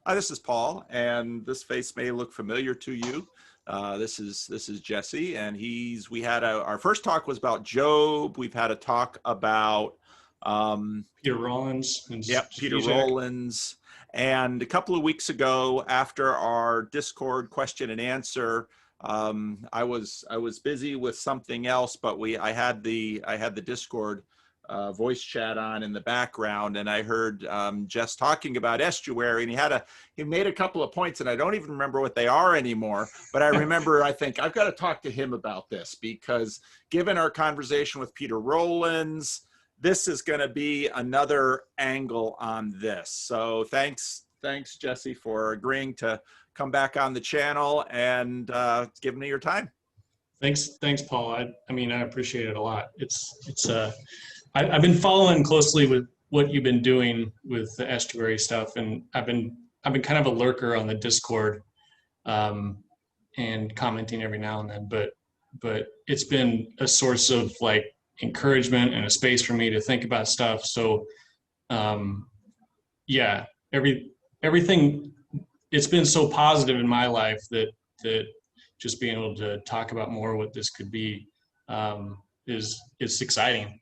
Hi, this is Paul, and this face may look familiar to you. This is Jesse, and we had our first talk was about Job. We've had a talk about Peter Rollins. Peter Rollins. And a couple of weeks ago, after our Discord question and answer, I was busy with something else, but I had the Discord voice chat on in the background, and I heard Jess talking about Estuary, and he made a couple of points, and I don't even remember what they are anymore, but I remember I think I've got to talk to him about this, because given our conversation with Peter Rollins, this is going to be another angle on this. So thanks Jesse, for agreeing to come back on the channel and giving me your time. Thanks Paul. I mean, I appreciate it a lot. I've been following closely with what you've been doing with the Estuary stuff, and I've been kind of a lurker on the Discord, and commenting every now and then. But it's been a source of like encouragement and a space for me to think about stuff. So, yeah, everything. It's been so positive in my life that just being able to talk about more what this could be is exciting.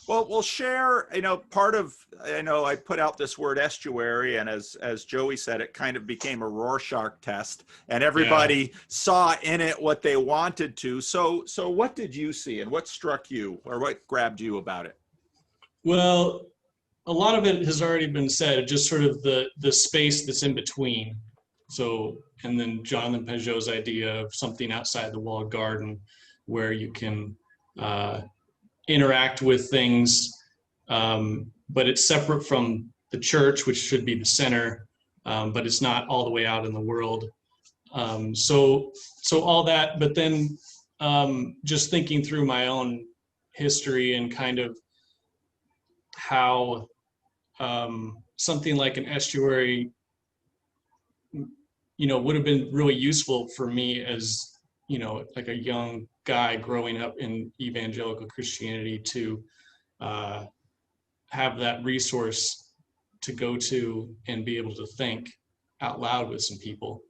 Well, we'll share, I put out this word estuary, and as Joey said, it kind of became a Rorschach test, and everybody saw in it what they wanted to. So what did you see, and what struck you, or what grabbed you about it? Well, a lot of it has already been said, just sort of the space that's in between. So, and then Jonathan Peugeot's idea of something outside the walled garden where you can interact with things, but it's separate from the church, which should be the center, but it's not all the way out in the world. So all that, but then just thinking through my own history and kind of how something like an estuary, would have been really useful for me as, like a young guy growing up in evangelical Christianity to have that resource to go to and be able to think out loud with some people.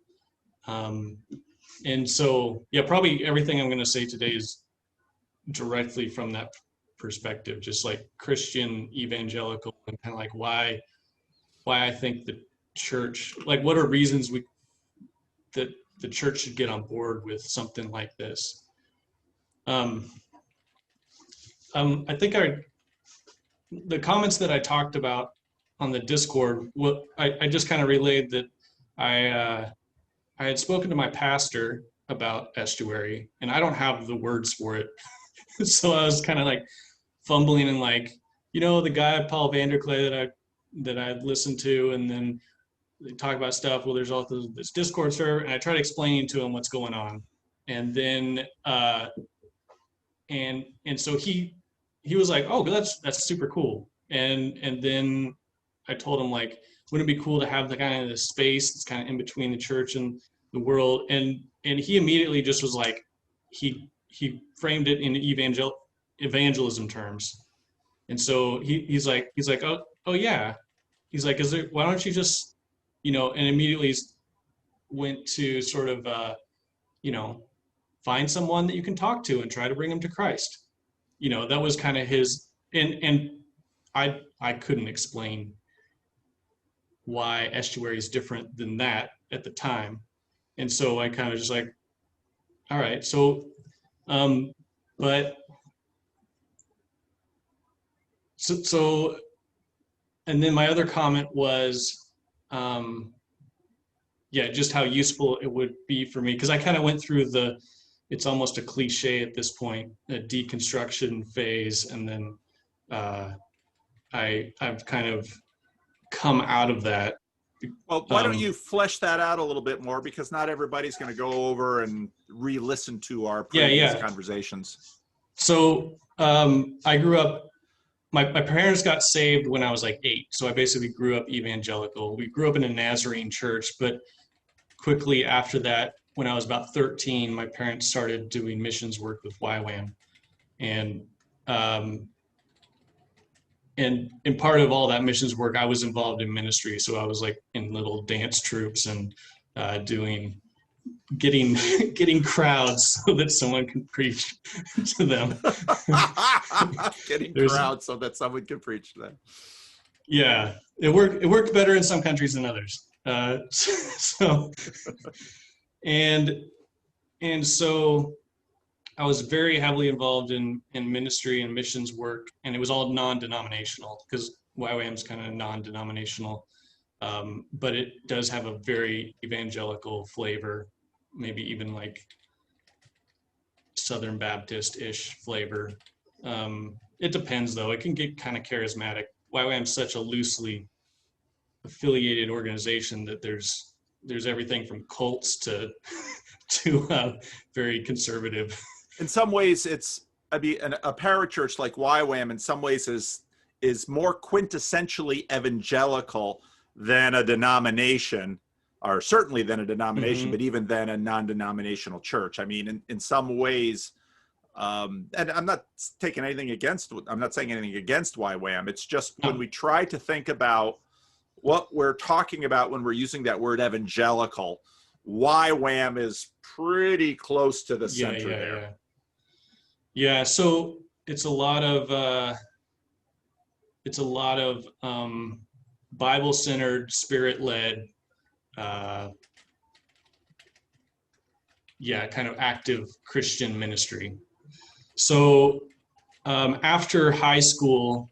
And so, yeah, probably everything I'm going to say today is directly from that perspective, just like Christian evangelical, and kind of like why I think the church, like what are reasons that the church should get on board with something like this. I think the comments that I talked about on the Discord, I just kind of relayed that I had spoken to my pastor about estuary, and I don't have the words for it. So I was kind of like fumbling and like, the guy Paul Vanderklay that I listened to, and then they talk about stuff. Well, there's also this Discord server, and I tried explaining to him what's going on, and then and so he was like, oh, that's super cool, and then I told him, like, wouldn't it be cool to have the kind of the space that's kind of in between the church and the world, and he immediately just was like, he framed it in evangelism terms, and so he's like oh yeah, he's like, why don't you just, and immediately went to sort of, find someone that you can talk to and try to bring them to Christ. That was kind of his, and I couldn't explain why estuary is different than that at the time. And so I kind of just like, all right, so, but, so, and then my other comment was, just how useful it would be for me, because I kind of went through it's almost a cliche at this point, a deconstruction phase, and then I've kind of come out of that. Well, why don't you flesh that out a little bit more, because not everybody's going to go over and re-listen to our previous conversations. So I grew up, my parents got saved when I was like 8, so I basically grew up evangelical. We grew up in a Nazarene church, but quickly after that, when I was about 13, my parents started doing missions work with YWAM. And and part of all that missions work, I was involved in ministry. So I was like in little dance troops and getting crowds so that someone can preach to them. Getting crowds so that someone can preach to them. Yeah, it worked better in some countries than others. So and so I was very heavily involved in ministry and missions work, and it was all non-denominational because YWAM is kind of non-denominational, but it does have a very evangelical flavor, maybe even like Southern Baptist-ish flavor. It depends though. It can get kind of charismatic. YWAM is such a loosely affiliated organization that there's everything from cults to very conservative. In some ways, a parachurch like YWAM in some ways is more quintessentially evangelical than a denomination, or certainly than a denomination, but even than a non-denominational church. I mean, in some ways, and I'm not saying anything against YWAM. It's just when we try to think about what we're talking about when we're using that word evangelical, YWAM is pretty close to the center there. Yeah, so it's a lot of Bible-centered, Spirit-led, kind of active Christian ministry. So after high school,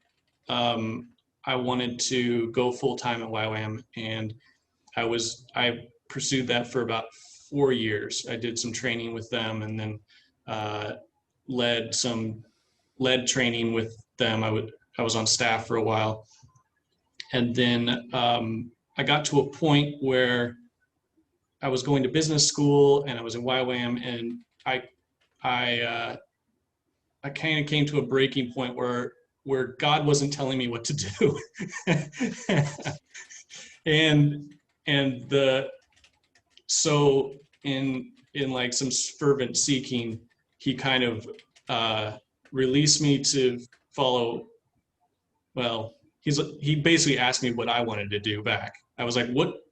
I wanted to go full-time at YWAM, and I pursued that for about 4 years. I did some training with them, and then led training with them. I was on staff for a while, and then I got to a point where I was going to business school and I was in YWAM, and I kind of came to a breaking point where God wasn't telling me what to do. So in like some fervent seeking, he kind of released me to follow. Well, he basically asked me what I wanted to do back. I was like,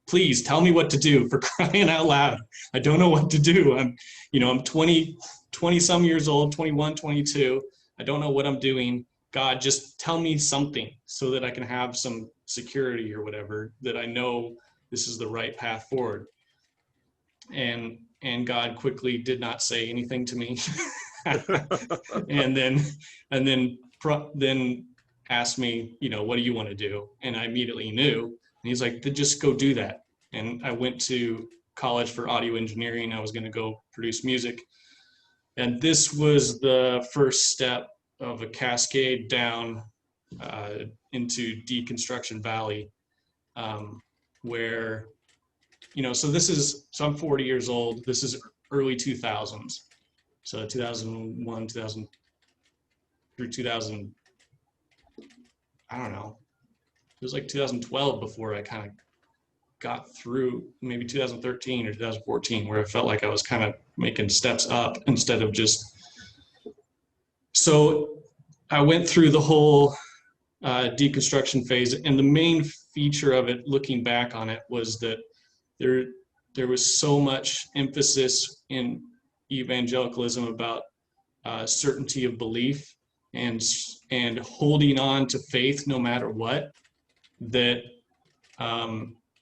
please tell me what to do, for crying out loud. I don't know what to do. I'm 20 some years old, 21, 22. I don't know what I'm doing. God, just tell me something so that I can have some security or whatever, that I know this is the right path forward. And God quickly did not say anything to me. and then asked me, what do you want to do? And I immediately knew. And he's like, then just go do that. And I went to college for audio engineering. I was going to go produce music. And this was the first step of a cascade down into Deconstruction Valley, where, so I'm 40 years old. This is early 2000s. So 2001, 2000 through 2000, I don't know. It was like 2012 before I kind of got through, maybe 2013 or 2014, where I felt like I was kind of making steps up instead of just. So I went through the whole deconstruction phase, and the main feature of it, looking back on it, was that there was so much emphasis in evangelicalism about certainty of belief and holding on to faith no matter what, that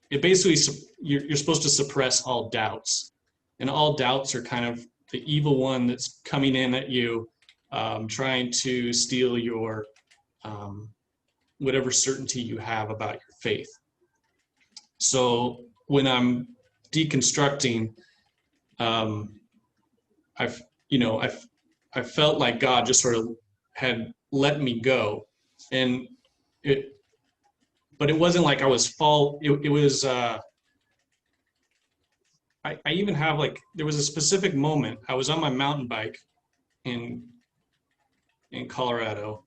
it basically, you're supposed to suppress all doubts, and all doubts are kind of the evil one that's coming in at you, trying to steal your whatever certainty you have about your faith. So when I'm deconstructing, I felt like God just sort of had let me go, but it wasn't like I was it was, I even have, like, there was a specific moment. I was on my mountain bike in Colorado,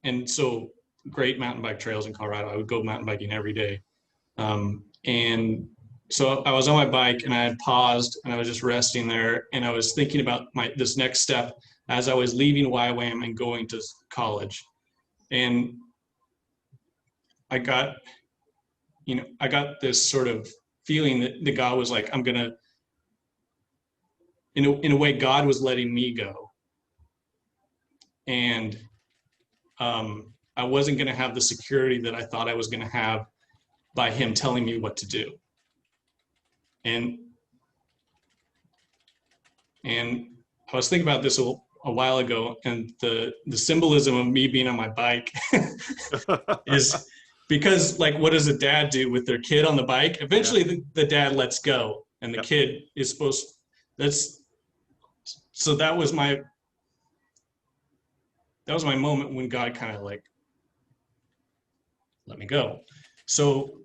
and so great mountain bike trails in Colorado. I would go mountain biking every day. And so I was on my bike, and I had paused, and I was just resting there, and I was thinking about this next step as I was leaving YWAM and going to college. And I got this sort of feeling that God was like, I'm gonna, in a way, God was letting me go, and I wasn't gonna have the security that I thought I was gonna have by Him telling me what to do. And I was thinking about this a while ago, and the symbolism of me being on my bike is because, like, what does a dad do with their kid on the bike? Eventually, the dad lets go, and the kid is supposed. So that was my moment when God kind of like let me go. So,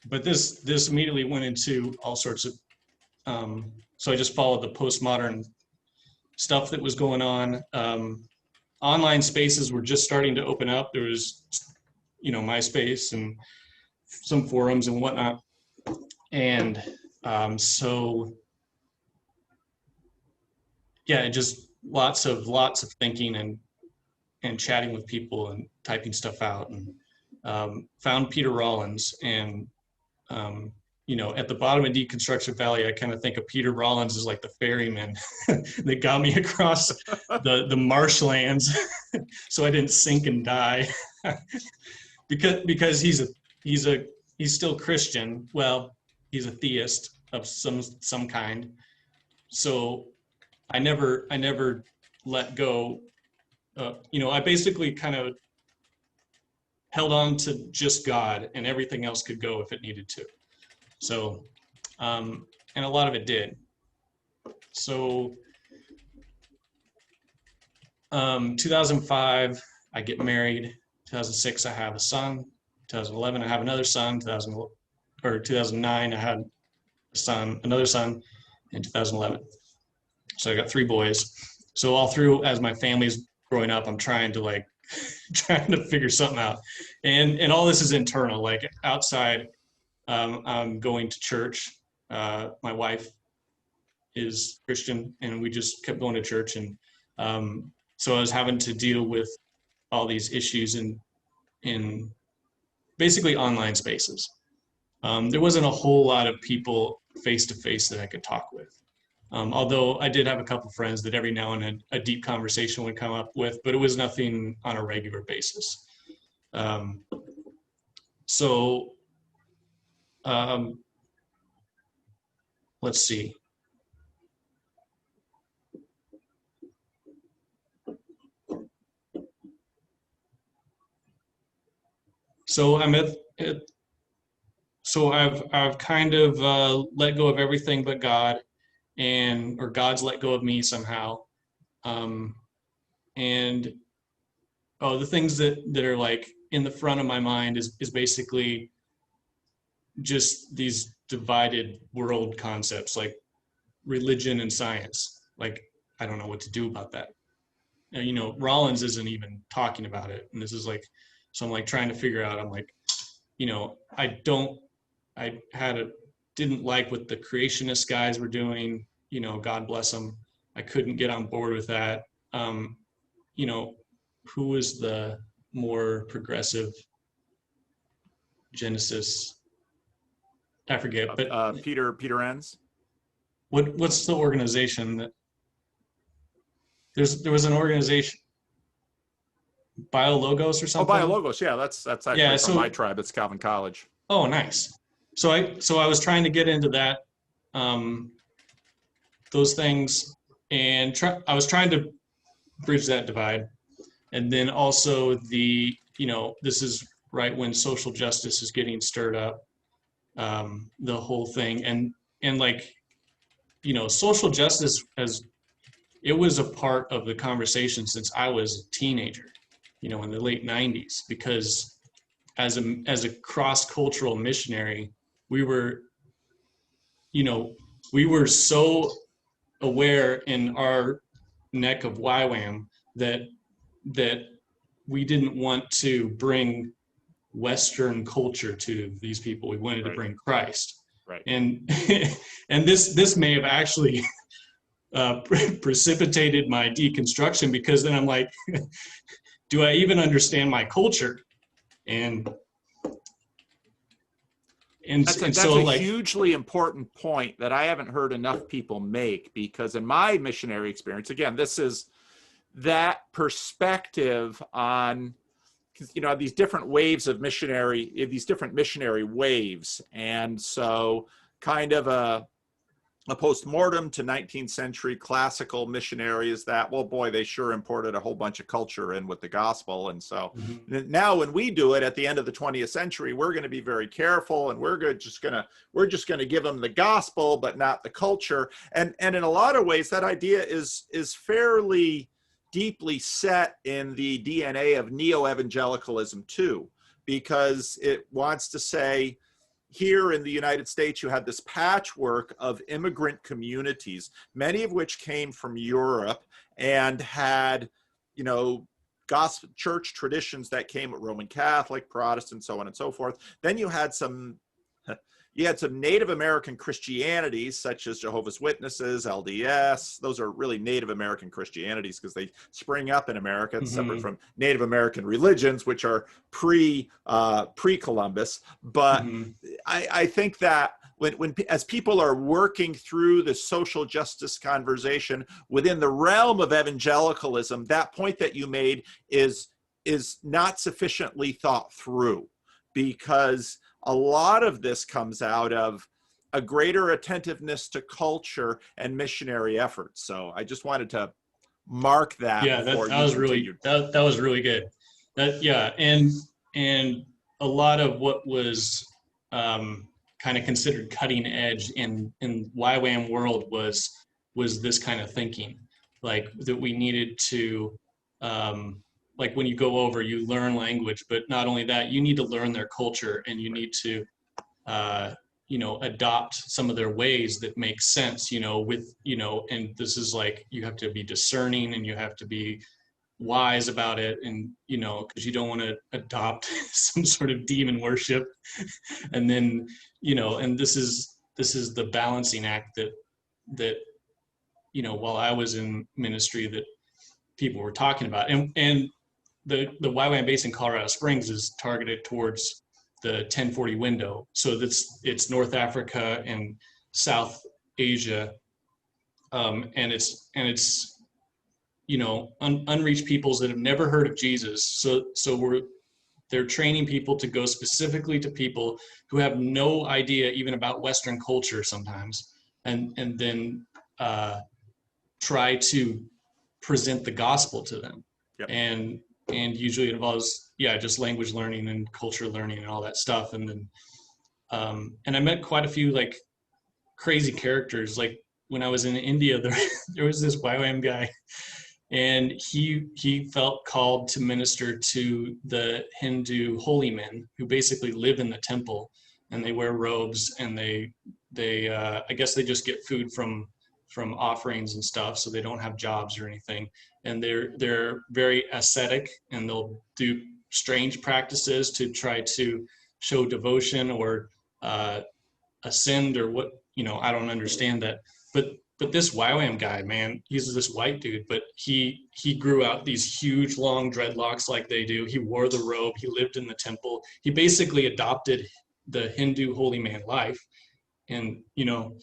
but this immediately went into all sorts of. So I just followed the postmodern stuff that was going on. Online spaces were just starting to open up. There was, MySpace and some forums and whatnot. And so, yeah, just lots of thinking and chatting with people and typing stuff out, and found Peter Rollins. And at the bottom of Deconstruction Valley, I kind of think of Peter Rollins as like the ferryman that got me across the marshlands so I didn't sink and die. because he's still Christian. Well, he's a theist of some kind. So I never let go. I basically kind of held on to just God, and everything else could go if it needed to. So, and a lot of it did. So, 2005, I get married. 2006, I have a son. 2011, I have another son. 2009, I had another son, in 2011. So I got 3 boys. So all through, as my family's growing up, I'm trying to figure something out. And all this is internal, like outside. I'm going to church. My wife is Christian, and we just kept going to church. And so I was having to deal with all these issues in basically online spaces. There wasn't a whole lot of people face-to-face that I could talk with. Although I did have a couple friends that every now and then a deep conversation would come up with, but it was nothing on a regular basis. Let's see. So I've kind of let go of everything but God, or God's let go of me somehow. The things that are like in the front of my mind is basically just these divided world concepts like religion and science. Like, I don't know what to do about that. Rollins isn't even talking about it. And this is like, so I'm like trying to figure out, I'm like, didn't like what the creationist guys were doing, God bless them. I couldn't get on board with that. Who was the more progressive Genesis? I forget, but Peter Enns. What's the organization that there was an organization, BioLogos or something? Oh, BioLogos, yeah, that's actually from my tribe. It's Calvin College. Oh, nice. So I was trying to get into that, those things, and I was trying to bridge that divide, and then also this is right when social justice is getting stirred up, the whole thing, and social justice it was a part of the conversation since I was a teenager, in the late 90s, because as a cross-cultural missionary, we were so aware in our neck of YWAM that we didn't want to bring Western culture to these people. We wanted to bring Christ. Right. And and this may have actually precipitated my deconstruction, because then I'm like, do I even understand my culture? And That's so a like, hugely important point that I haven't heard enough people make, because in my missionary experience, again, this is that perspective on, you know, these different waves of missionary, these different missionary waves. And so kind of a post-mortem to 19th century classical missionary is that, well, boy, they sure imported a whole bunch of culture in with the gospel. And so now when we do it at the end of the 20th century, we're going to be very careful, and we're just going to give them the gospel, but not the culture. And in a lot of ways, that idea is fairly deeply set in the DNA of neo-evangelicalism too, because it wants to say, here in the United States, you had this patchwork of immigrant communities, many of which came from Europe and had, you know, gospel church traditions that came with Roman Catholic, Protestant, so on and so forth. Then you had some Native American Christianities, such as Jehovah's Witnesses, LDS. Those are really Native American Christianities because they spring up in America. It's separate from Native American religions, which are pre-Columbus. But I think that when as people are working through the social justice conversation within the realm of evangelicalism, that point that you made is not sufficiently thought through, because a lot of this comes out of a greater attentiveness to culture and missionary efforts. So I just wanted to mark that. Yeah, that was really that was really good. And a lot of what was kind of considered cutting edge in YWAM world was this kind of thinking, like that we needed to like when you go over, you learn language, but not only that, you need to learn their culture, and you need to, you know, adopt some of their ways that make sense, you know, with, you know, and this is like, you have to be discerning and you have to be wise about it. And, you know, because you don't want to adopt some sort of demon worship. And then, you know, and this is the balancing act that, you know, while I was in ministry, that people were talking about. And the YWAM base in Colorado Springs is targeted towards the 1040 window. So it's North Africa and South Asia. And it's, you know, unreached peoples that have never heard of Jesus. So they're training people to go specifically to people who have no idea even about Western culture sometimes, and then try to present the gospel to them. Yep. And usually it involves, just language learning and culture learning and all that stuff. And then, and I met quite a few like crazy characters. Like when I was in India, there was this YWAM guy, and he felt called to minister to the Hindu holy men who basically live in the temple, and they wear robes, and they I guess they just get food from offerings and stuff, so they don't have jobs or anything, and they're very ascetic, and they'll do strange practices to try to show devotion or ascend or what, you know, I don't understand that. But this YWAM guy, man, he's this white dude, but he grew out these huge long dreadlocks like they do. He wore the robe. He lived in the temple. He basically adopted the Hindu holy man life, and, you know,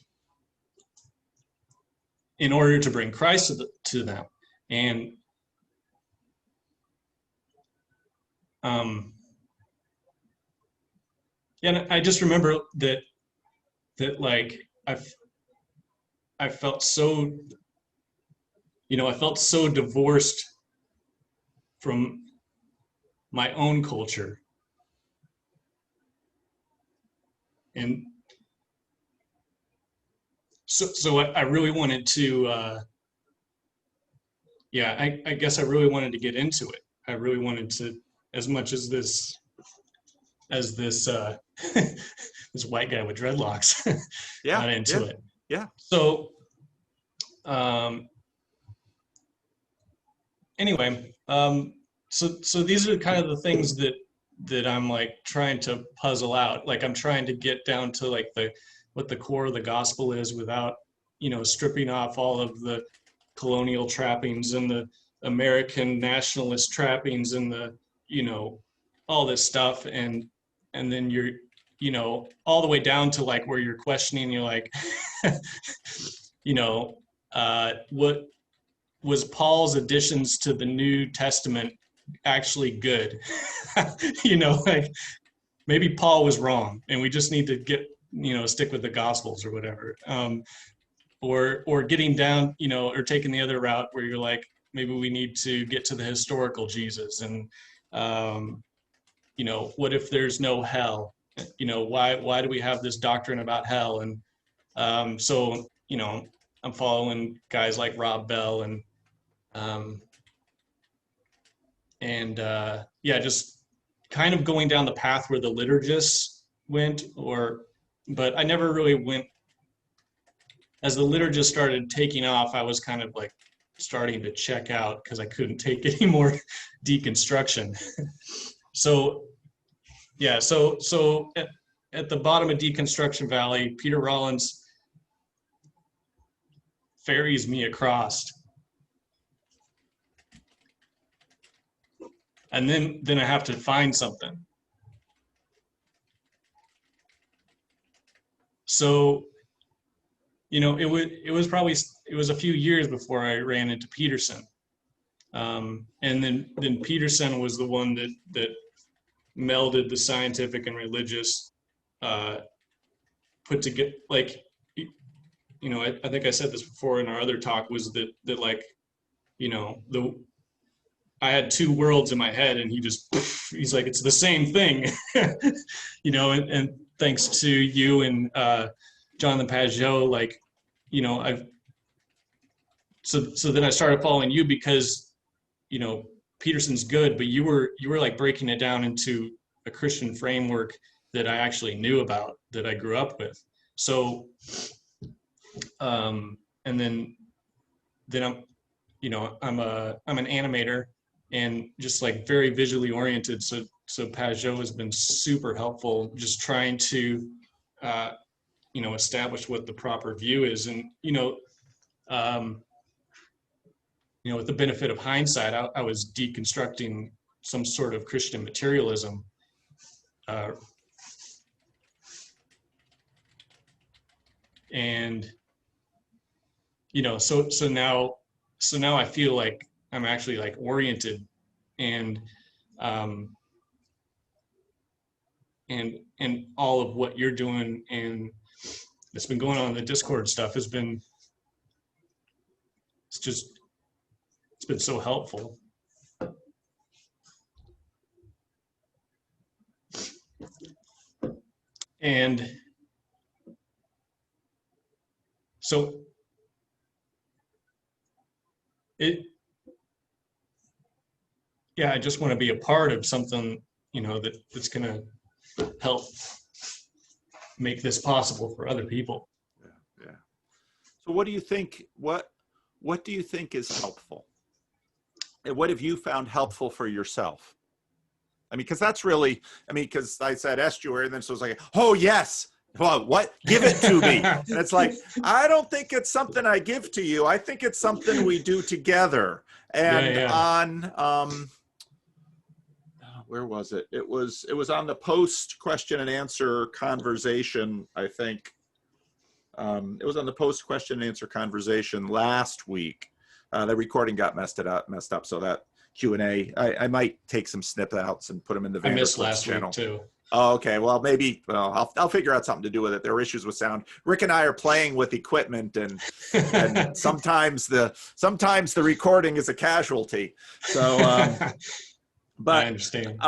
in order to bring Christ to them. And and I just remember that like I felt so, you know, I felt so divorced from my own culture. And so I really wanted to, I guess I really wanted to get into it. I really wanted to, as much as this this white guy with dreadlocks got into it. Yeah. So, anyway, so these are kind of the things that I'm like trying to puzzle out. Like I'm trying to get down to like what the core of the gospel is without, you know, stripping off all of the colonial trappings and the American nationalist trappings and the, you know, all this stuff. And then you know, all the way down to like where you're questioning, you're like, you know, what was Paul's additions to the New Testament actually good? You know, like maybe Paul was wrong and we just need to get, you know, stick with the Gospels or whatever. Or getting down, you know, or taking the other route where you're like, maybe we need to get to the historical Jesus. And, you know, what if there's no hell? You know, why do we have this doctrine about hell? And so, you know, I'm following guys like Rob Bell and yeah, just kind of going down the path where the liturgists went, but I never really went. As the liturgist started taking off, I was kind of like starting to check out because I couldn't take any more deconstruction. So yeah, so at the bottom of Deconstruction Valley, Peter Rollins ferries me across. And then I have to find something. So, you know, it was a few years before I ran into Peterson. And then Peterson was the one that melded the scientific and religious, put together, like, you know, I think I said this before in our other talk, was that like, you know, I had two worlds in my head, and he's like, it's the same thing. You know, and thanks to you and Jonathan Pajot, like, you know, so then I started following you because, you know, Peterson's good, but you were like breaking it down into a Christian framework that I actually knew about, that I grew up with. So, and then I'm, you know, I'm an animator and just like very visually oriented. So Pajot has been super helpful, just trying to, you know, establish what the proper view is. And, you know, with the benefit of hindsight, I was deconstructing some sort of Christian materialism. And, you know, so now I feel like I'm actually like oriented, and all of what you're doing and it's been going on in the Discord stuff it's been so helpful. And so I just want to be a part of something, you know, that's going to help make this possible for other people. Yeah. So what do you think, what do you think is helpful? And what have you found helpful for yourself? I mean, because that's really, because I said estuary, and then so it's like, oh yes, well, what? Give it to me. And it's like, I don't think it's something I give to you. I think it's something we do together. And on, where was it? It was on the post question and answer conversation, I think. It was on the post question and answer conversation last week. The recording got messed up, so that Q&A, I might take some snippets and put them in the Vanderclips channel. I missed last week too. Oh, okay. Well, maybe. Well, I'll figure out something to do with it. There were issues with sound. Rick and I are playing with equipment, and sometimes the recording is a casualty. So, but I understand.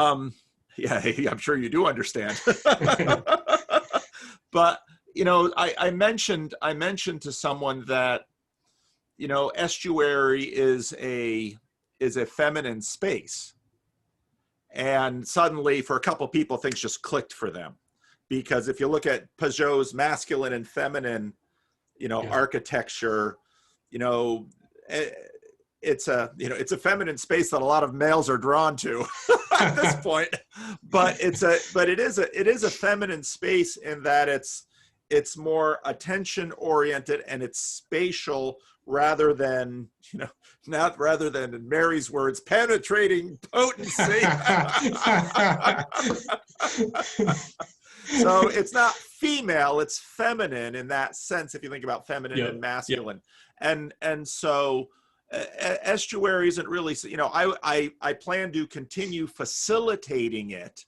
Yeah, I'm sure you do understand. But you know, I mentioned to someone that, you know, estuary is a feminine space. And suddenly, for a couple of people, things just clicked for them. Because if you look at Pajot's masculine and feminine, you know, architecture, you know, it's a feminine space that a lot of males are drawn to at this point. But it is a feminine space in that it's more attention oriented, and it's spatial rather than, you know, not rather than, in Mary's words, penetrating potency. So it's not female, it's feminine in that sense, if you think about feminine Yep. and masculine. And so Estuary isn't really, you know, I plan to continue facilitating it,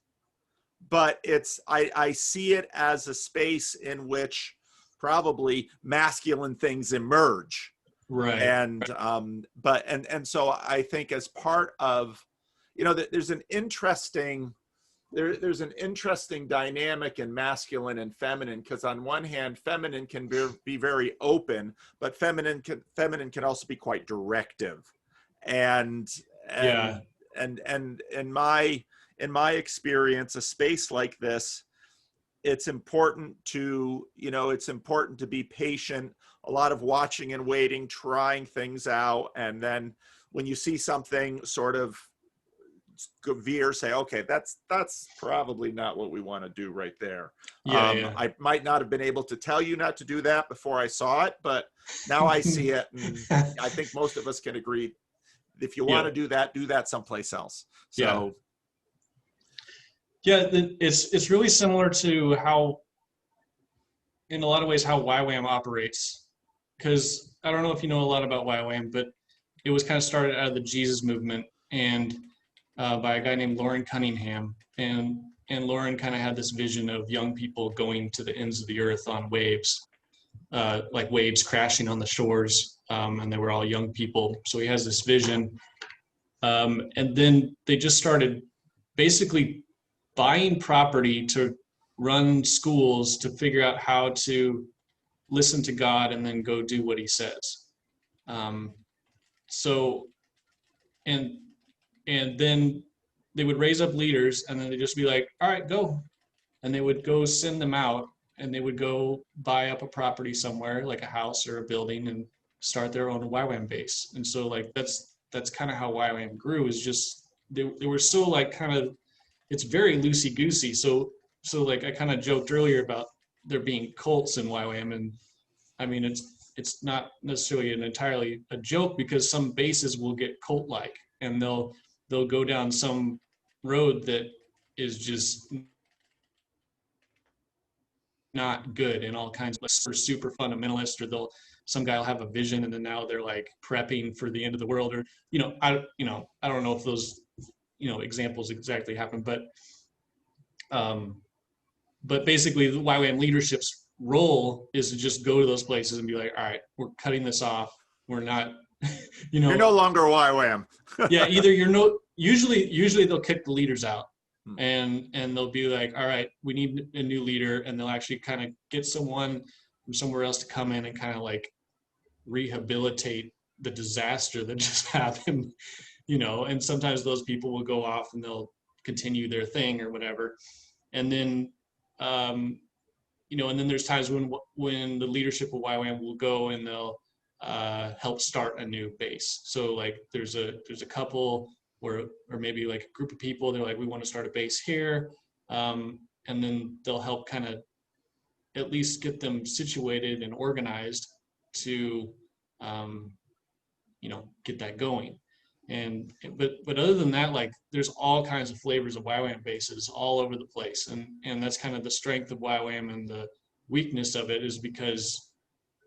but I see it as a space in which probably masculine things emerge. Right. And so I think as part of, you know, there's an interesting dynamic in masculine and feminine, because on one hand, feminine can be very open, but feminine can also be quite directive. And Yeah. in my experience, a space like this, it's important to be patient, a lot of watching and waiting, trying things out. And then when you see something sort of veer, say, okay, that's probably not what we want to do right there. Yeah. I might not have been able to tell you not to do that before I saw it, but now I see it. And I think most of us can agree, if you want to do that someplace else. So yeah, it's really similar to how, in a lot of ways, how YWAM operates. Because I don't know if you know a lot about YWAM, but it was kind of started out of the Jesus movement, and by a guy named Lauren Cunningham. And Lauren kind of had this vision of young people going to the ends of the earth on waves, like waves crashing on the shores, and they were all young people. So he has this vision. And then they just started basically buying property to run schools to figure out how to listen to God and then go do what he says. And then they would raise up leaders, and then they'd just be like, all right, go. And they would go send them out, and they would go buy up a property somewhere, like a house or a building, and start their own YWAM base. And so like that's kind of how YWAM grew, is just they were so like kind of, it's very loosey-goosey. So like I kind of joked earlier about there being cults in YWAM, and I mean it's not necessarily entirely a joke, because some bases will get cult-like, and they'll go down some road that is just not good, and all kinds of super fundamentalist, or some guy will have a vision, and then now they're like prepping for the end of the world, or I don't know if those examples exactly happen, but basically the YWAM leadership's role is to just go to those places and be like, all right, we're cutting this off. We're not, you're no longer YWAM. Yeah, either usually they'll kick the leaders out, and they'll be like, all right, we need a new leader, and they'll actually kind of get someone from somewhere else to come in and kind of like rehabilitate the disaster that just happened, and sometimes those people will go off and they'll continue their thing or whatever. And then and then there's times when the leadership of YWAM will go and they'll help start a new base. So like there's a couple or maybe like a group of people, they're like, we want to start a base here, and then they'll help kind of at least get them situated and organized to get that going. But other than that, like there's all kinds of flavors of YWAM bases all over the place, and that's kind of the strength of YWAM, and the weakness of it is because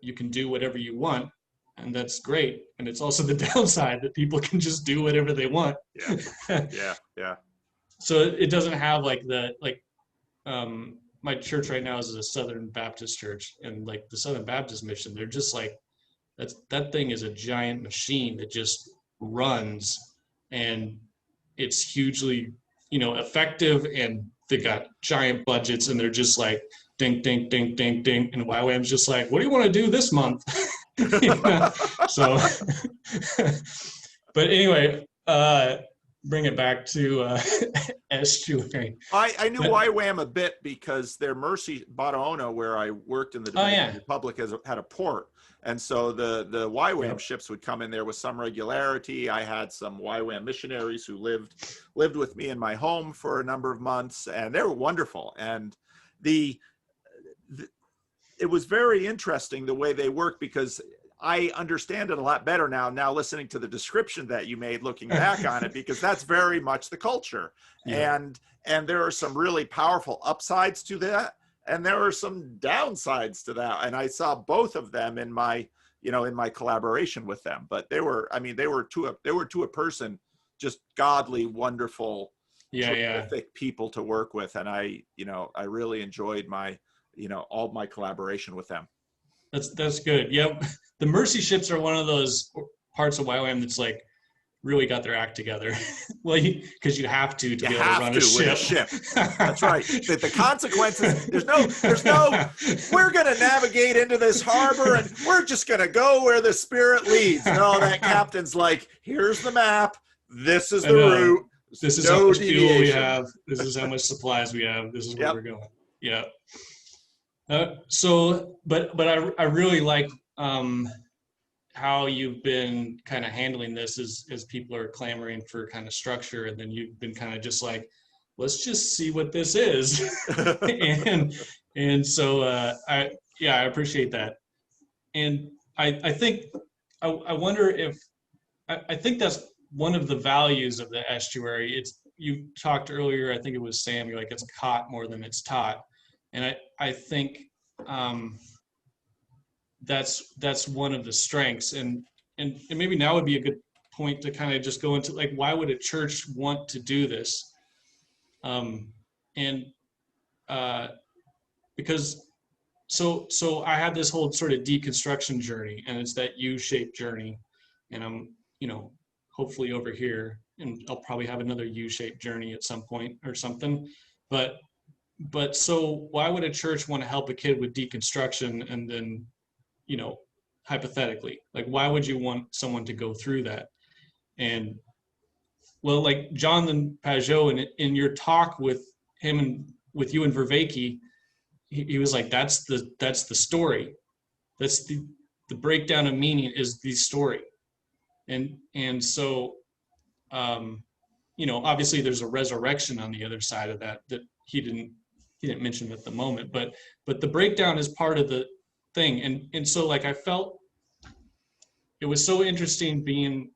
you can do whatever you want, and that's great. And it's also the downside that people can just do whatever they want. Yeah. So it doesn't have like my church right now is a Southern Baptist church, and like the Southern Baptist mission, they're just like, that thing is a giant machine that just runs, and it's hugely effective, and they got giant budgets, and they're just like ding ding ding ding ding, and YWAM's just like, what do you want to do this month? So but anyway, bring it back to Estuary. I knew YWAM a bit because their Mercy Barahona, where I worked in the Dominican Republic, had a port. And so the YWAM ships would come in there with some regularity. I had some YWAM missionaries who lived with me in my home for a number of months, and they were wonderful. And it was very interesting the way they worked, because I understand it a lot better now listening to the description that you made, looking back on it, because that's very much the culture. Yeah. And there are some really powerful upsides to that, and there are some downsides to that. And I saw both of them in my, in my collaboration with them. But they were to a person, just godly, wonderful, Yeah. terrific people to work with. And I really enjoyed my, all my collaboration with them. That's good. Yep. The mercy ships are one of those parts of YWAM that's like really got their act together. Well, because you have to You be able to have run to a ship. with a ship. That's right. The consequences, there's no, we're going to navigate into this harbor and we're just going to go where the Spirit leads. No, that captain's like, here's the map. This is the route. This is no how much deviation. fuel we have. This is how much supplies we have. This is where we're going. Yeah. But I really like how you've been kind of handling this as people are clamoring for kind of structure, and then you've been kind of just like, let's just see what this is. and so I appreciate that. And I think I wonder if I think that's one of the values of the estuary. It's, you talked earlier, I think it was Sam, you're like, it's caught more than it's taught. And I think that's one of the strengths. And maybe now would be a good point to kind of just go into like, why would a church want to do this? Because so I had this whole sort of deconstruction journey, and it's that U-shaped journey. And I'm, hopefully over here, and I'll probably have another U-shaped journey at some point or something. But so why would a church want to help a kid with deconstruction? And then, hypothetically, like, why would you want someone to go through that? And well, like Jonathan Pajot, in your talk with him and with you and Vervaeke, he was like, that's the story. That's the breakdown of meaning is the story. And so, obviously there's a resurrection on the other side of that he didn't mention at the moment, but the breakdown is part of the thing. And so like, I felt it was so interesting being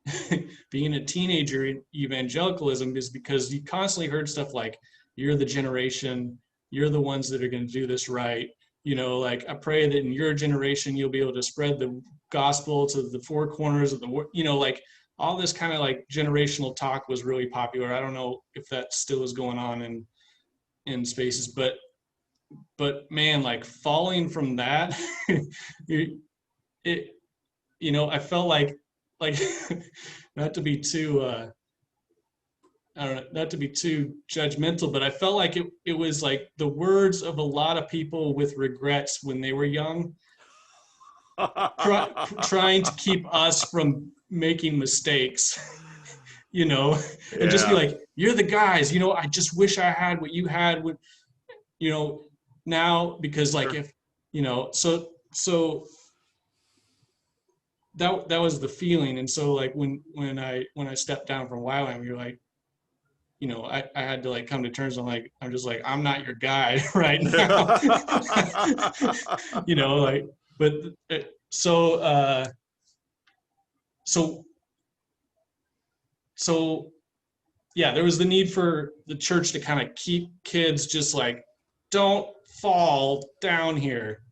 a teenager in evangelicalism, is because you constantly heard stuff like, you're the generation, you're the ones that are going to do this right. Like, I pray that in your generation, you'll be able to spread the gospel to the four corners of the world. Like all this kind of like generational talk was really popular. I don't know if that still is going on in spaces, but man, like falling from that, I felt like not to be too, I don't know, not to be too judgmental, but I felt like it was like the words of a lot of people with regrets when they were young, trying to keep us from making mistakes, and just be like, you're the guys, I just wish I had what you had with, now, because like, if, so that was the feeling. And so like when I stepped down from YWAM, you're like, I had to like come to terms. I'm just like, I'm not your guy right now. Like, but so yeah, there was the need for the church to kind of keep kids just like, don't fall down here.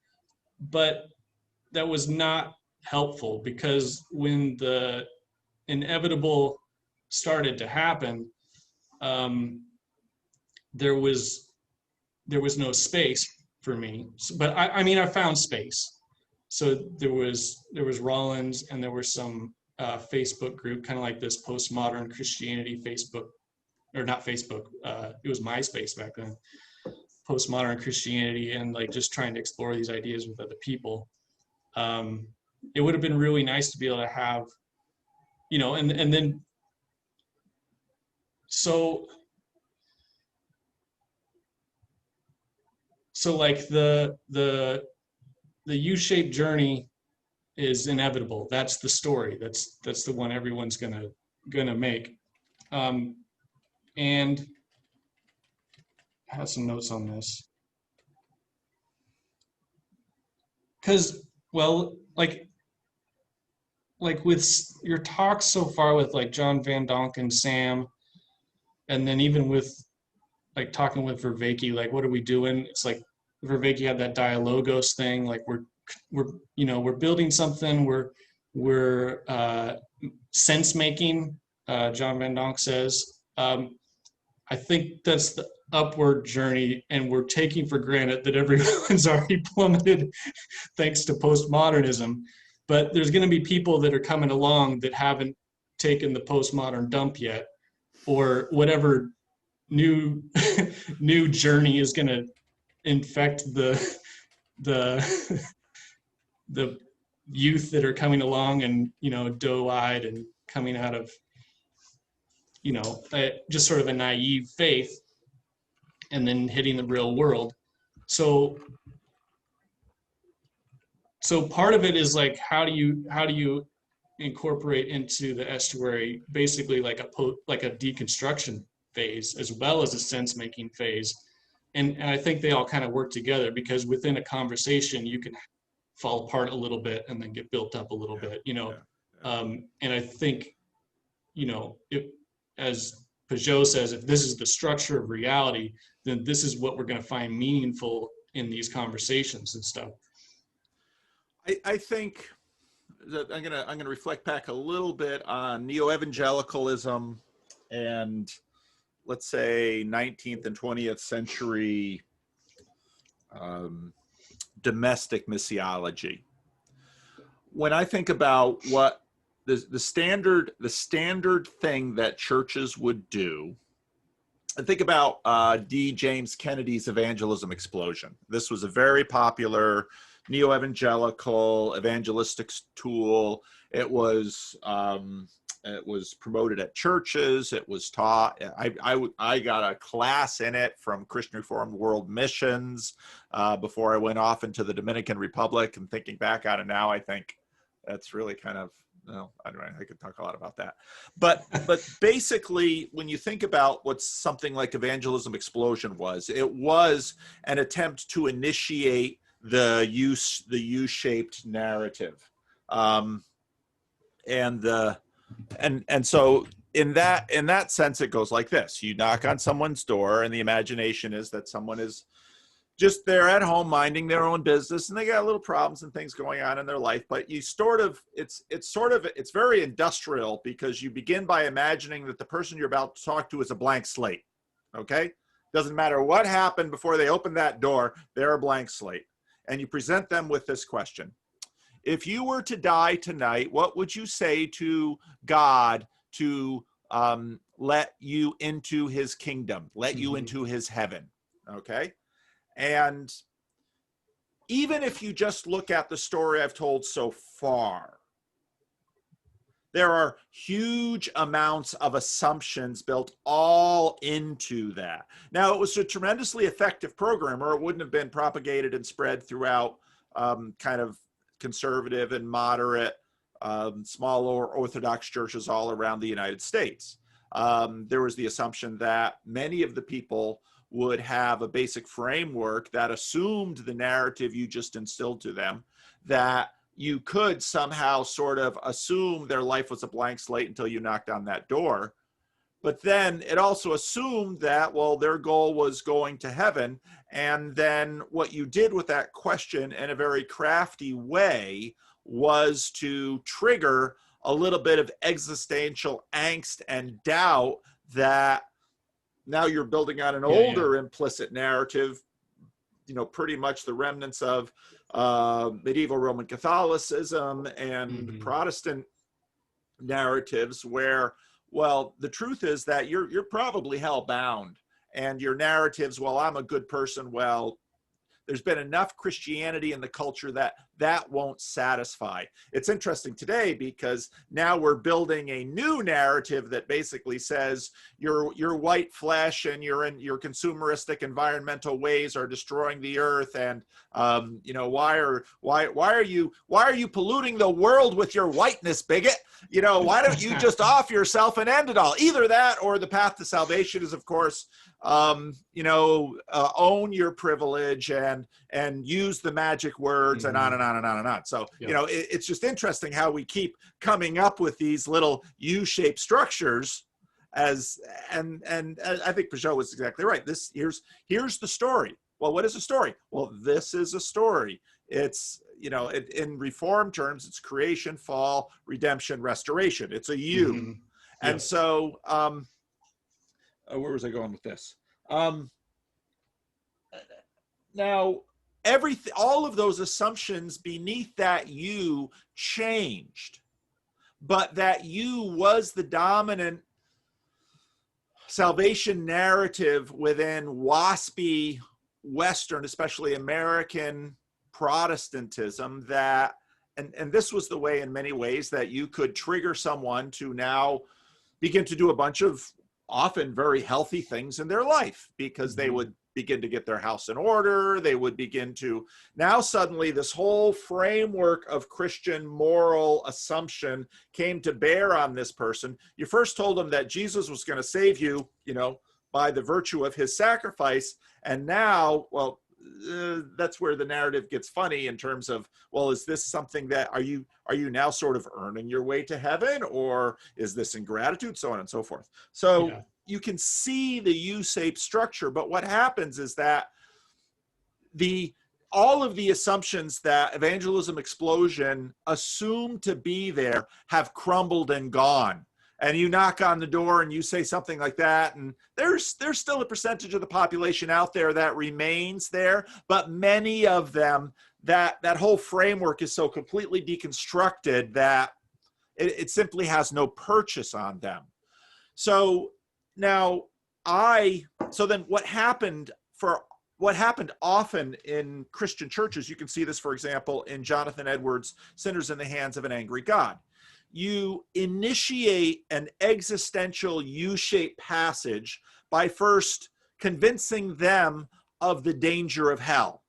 But that was not helpful, because when the inevitable started to happen, there was no space for me. But I found space. So there was Rollins, and there was some Facebook group, kind of like this postmodern Christianity Facebook, or not Facebook, it was MySpace back then, postmodern Christianity, and like just trying to explore these ideas with other people. It would have been really nice to be able to have, and then so like the U-shaped journey is inevitable. That's the story. That's the one everyone's gonna make. And I have some notes on this, because, well, like like with your talks so far with like John Van Donk and Sam, and then even with like talking with Vervaeke, like what are we doing? It's like Vervaeke had that dialogos thing, like we're building something, we're sense making, John Van Donk says. I think that's the upward journey, and we're taking for granted that everyone's already plummeted thanks to postmodernism. But there's going to be people that are coming along that haven't taken the postmodern dump yet, or whatever new new journey is going to infect the the youth that are coming along and doe-eyed and coming out of just sort of a naive faith and then hitting the real world. So part of it is like how do you incorporate into the estuary basically like a deconstruction phase as well as a sense making phase, and I think they all kind of work together, because within a conversation you can fall apart a little bit and then get built up a little bit. And I think if, as Peugeot says, if this is the structure of reality, then this is what we're going to find meaningful in these conversations and stuff. I think that I'm gonna reflect back a little bit on neo-evangelicalism and, let's say, 19th and 20th century domestic missiology. When I think about what the standard thing that churches would do, I think about D. James Kennedy's evangelism explosion. This was a very popular neo-evangelical evangelistic tool. It was promoted at churches. It was taught. I got a class in it from Christian Reformed World Missions before I went off into the Dominican Republic. And thinking back on it now, I think that's really kind of, no, I don't know, I could talk a lot about that. But basically, when you think about what something like Evangelism Explosion was, it was an attempt to initiate the U-shaped narrative, and so in that sense, it goes like this: you knock on someone's door, and the imagination is that someone is just there at home minding their own business, and they got little problems and things going on in their life. But you it's very industrial, because you begin by imagining that the person you're about to talk to is a blank slate. Okay, doesn't matter what happened before they open that door, they're a blank slate. And you present them with this question: if you were to die tonight, what would you say to God to let you into his kingdom, let you into his heaven? Okay. And even if you just look at the story I've told so far, there are huge amounts of assumptions built all into that. Now, it was a tremendously effective program, or it wouldn't have been propagated and spread throughout kind of conservative and moderate, small or Orthodox churches all around the United States. There was the assumption that many of the people would have a basic framework that assumed the narrative you just instilled to them, that you could somehow sort of assume their life was a blank slate until you knocked on that door. But then it also assumed that, well, their goal was going to heaven. And then what you did with that question in a very crafty way was to trigger a little bit of existential angst and doubt that now you're building on an older implicit narrative, pretty much the remnants of medieval Roman Catholicism and Protestant narratives, where, well, the truth is that you're probably hell-bound, and your narratives, well, I'm a good person, well, there's been enough Christianity in the culture that won't satisfy. It's interesting today, because now we're building a new narrative that basically says your white flesh and your consumeristic environmental ways are destroying the earth, and why are you polluting the world with your whiteness, bigot? Why don't you just off yourself and end it all? Either that, or the path to salvation is, of course, own your privilege and use the magic words and on and on and on and on. So, you know, it's just interesting how we keep coming up with these little U-shaped structures and I think Peugeot was exactly right. Here's the story. Well, what is a story? Well, this is a story. It's, you know, in Reformed terms, it's creation, fall, redemption, restoration. It's a U. And so, where was I going with this? Now, all of those assumptions beneath that U changed, but that U was the dominant salvation narrative within WASPy Western, especially American Protestantism, that, and this was the way in many ways that you could trigger someone to now begin to do a bunch of often very healthy things in their life, because they would begin to get their house in order. They would begin to, now suddenly this whole framework of Christian moral assumption came to bear on this person. You first told them that Jesus was going to save you, you know, by the virtue of his sacrifice. And now, well, that's where the narrative gets funny in terms of, well, is this something that, are you now sort of earning your way to heaven, or is this ingratitude, so on and so forth. So you can see the U-shaped structure, but what happens is that all of the assumptions that evangelism explosion assumed to be there have crumbled and gone. And you knock on the door and you say something like that, and there's still a percentage of the population out there that remains there, but many of them, that whole framework is so completely deconstructed that it simply has no purchase on them. So now so then what happened often in Christian churches, you can see this, for example, in Jonathan Edwards' Sinners in the Hands of an Angry God. You initiate an existential U-shaped passage by first convincing them of the danger of hell.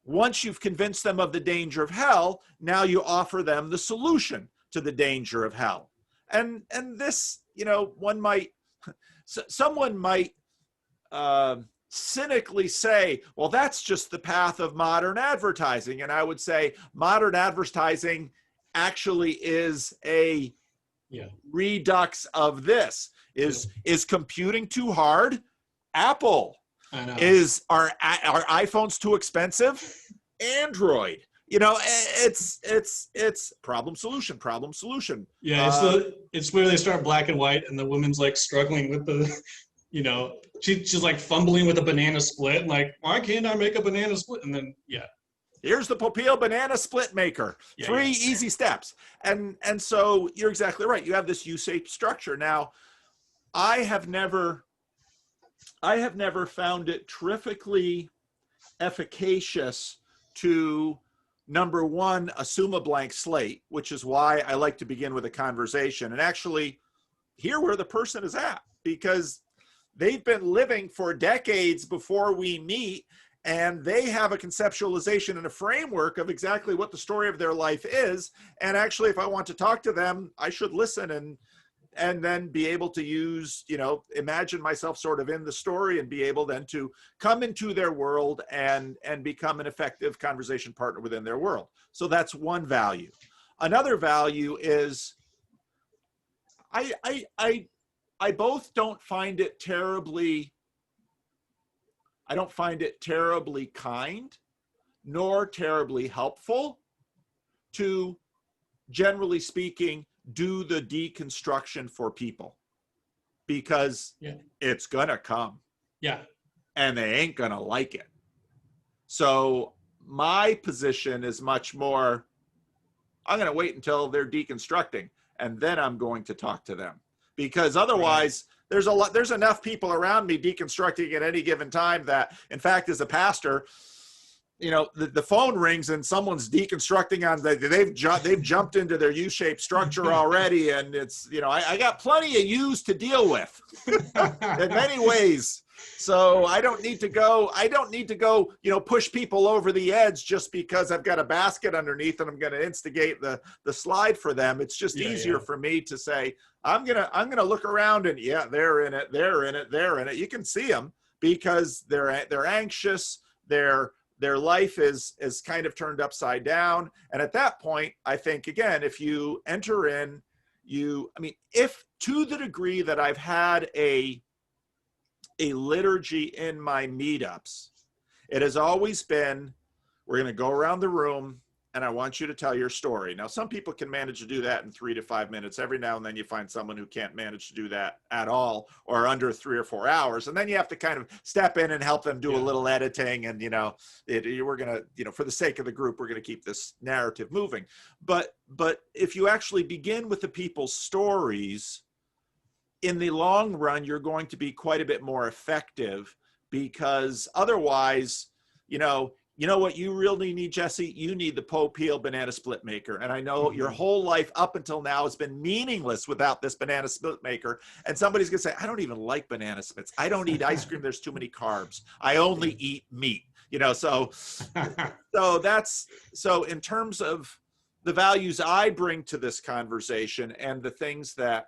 Once you've convinced them of the danger of hell, now you offer them the solution to the danger of hell. And this, you know, someone might cynically say, well, that's just the path of modern advertising. And I would say modern advertising actually is a redux of this. Is computing too hard? Apple. I know. Are iPhones too expensive? Android. You know, it's problem solution. Yeah, it's where they start black and white, and the woman's like struggling with the, you know, she's like fumbling with a banana split, and like, why can't I make a banana split? And then here's the Popeil banana split maker. 3 easy steps. And so you're exactly right. You have this U-shaped structure. Now, I have never found it terrifically efficacious to, number one, assume a blank slate, which is why I like to begin with a conversation and actually hear where the person is at, because they've been living for decades before we meet, and they have a conceptualization and a framework of exactly what the story of their life is. And actually, if I want to talk to them, I should listen and then be able to use, you know, imagine myself sort of in the story and be able then to come into their world and become an effective conversation partner within their world. So that's one value. Another value is I both don't find it terribly kind nor terribly helpful to, generally speaking, do the deconstruction for people, because it's gonna come. And they ain't gonna like it. So my position is much more, I'm gonna wait until they're deconstructing and then I'm going to talk to them, because otherwise there's enough people around me deconstructing at any given time that, in fact, as a pastor, you know, the phone rings and someone's deconstructing on they've jumped into their U-shaped structure already, and it's, you know, I got plenty of U's to deal with in many ways. So I don't need to go, you know, push people over the edge just because I've got a basket underneath and I'm going to instigate the slide for them. It's just easier for me to say, I'm going to look around and they're in it. You can see them because they're anxious. They're their life is kind of turned upside down. And at that point, I think, again, if you enter in, if to the degree that I've had a liturgy in my meetups, it has always been, we're going to go around the room and I want you to tell your story. Now, some people can manage to do that in 3 to 5 minutes. Every now and then you find someone who can't manage to do that at all, or under 3 or 4 hours. And then you have to kind of step in and help them do a little editing. And, we're going to, for the sake of the group, we're going to keep this narrative moving. But if you actually begin with the people's stories, in the long run, you're going to be quite a bit more effective, because otherwise, you know what you really need, Jesse? You need the Pope Peel banana split maker. And I know your whole life up until now has been meaningless without this banana split maker. And somebody's gonna say, I don't even like banana splits. I don't eat ice cream. There's too many carbs. I only eat meat. So in terms of the values I bring to this conversation, and the things that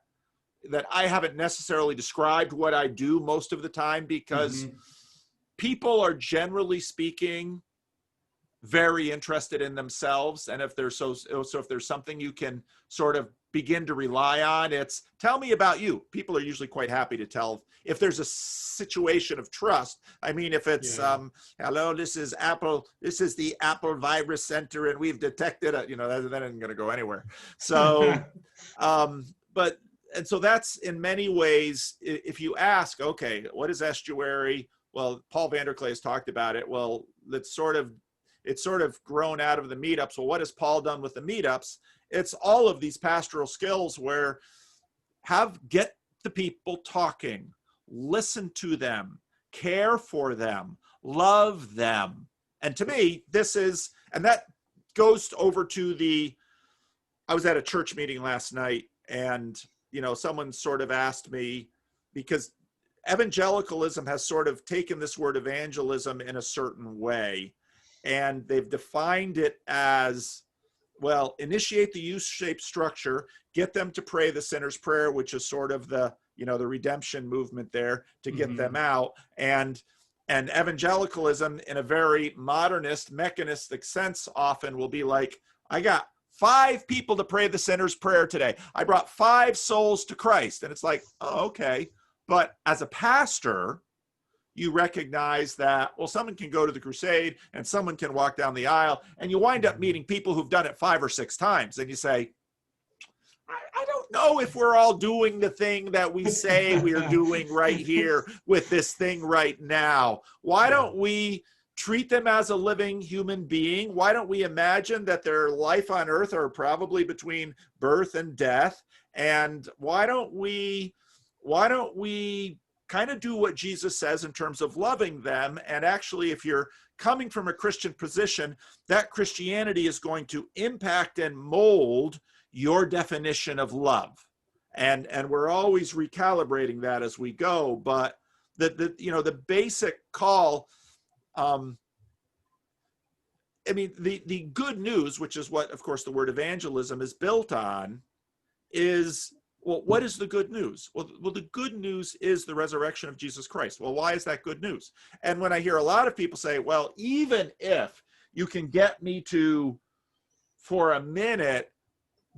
I haven't necessarily described what I do most of the time, because people are, generally speaking, very interested in themselves. And if there's if there's something you can sort of begin to rely on, it's tell me about you. People are usually quite happy to tell if there's a situation of trust. I mean, if it's hello, this is the Apple Virus Center and we've detected that isn't going to go anywhere. So and so that's, in many ways, if you ask, okay, what is Estuary? Well, Paul Vanderklay has talked about it. Well, it's sort of grown out of the meetups. Well, what has Paul done with the meetups? It's all of these pastoral skills where get the people talking, listen to them, care for them, love them. And to me, and that goes over to I was at a church meeting last night, and, someone sort of asked me, because evangelicalism has sort of taken this word evangelism in a certain way, and they've defined it as, well, initiate the U-shaped structure, get them to pray the sinner's prayer, which is sort of the redemption movement there, to get them out. And evangelicalism, in a very modernist, mechanistic sense, often will be like, I got 5 people to pray the sinner's prayer today. I brought 5 souls to Christ. And it's like, oh, okay. But as a pastor, you recognize that, well, someone can go to the crusade and someone can walk down the aisle, and you wind up meeting people who've done it 5 or 6 times. And you say, I don't know if we're all doing the thing that we say we're doing right here with this thing right now. Why don't we treat them as a living human being? Why don't we imagine that their life on earth are probably between birth and death? And why don't we kind of do what Jesus says in terms of loving them? And actually, if you're coming from a Christian position, that Christianity is going to impact and mold your definition of love. And we're always recalibrating that as we go. But the basic call, the good news, which is what, of course, the word evangelism is built on, is, well, what is the good news? Well, the good news is the resurrection of Jesus Christ. Well, why is that good news? And when I hear a lot of people say, well, even if you can get me to, for a minute,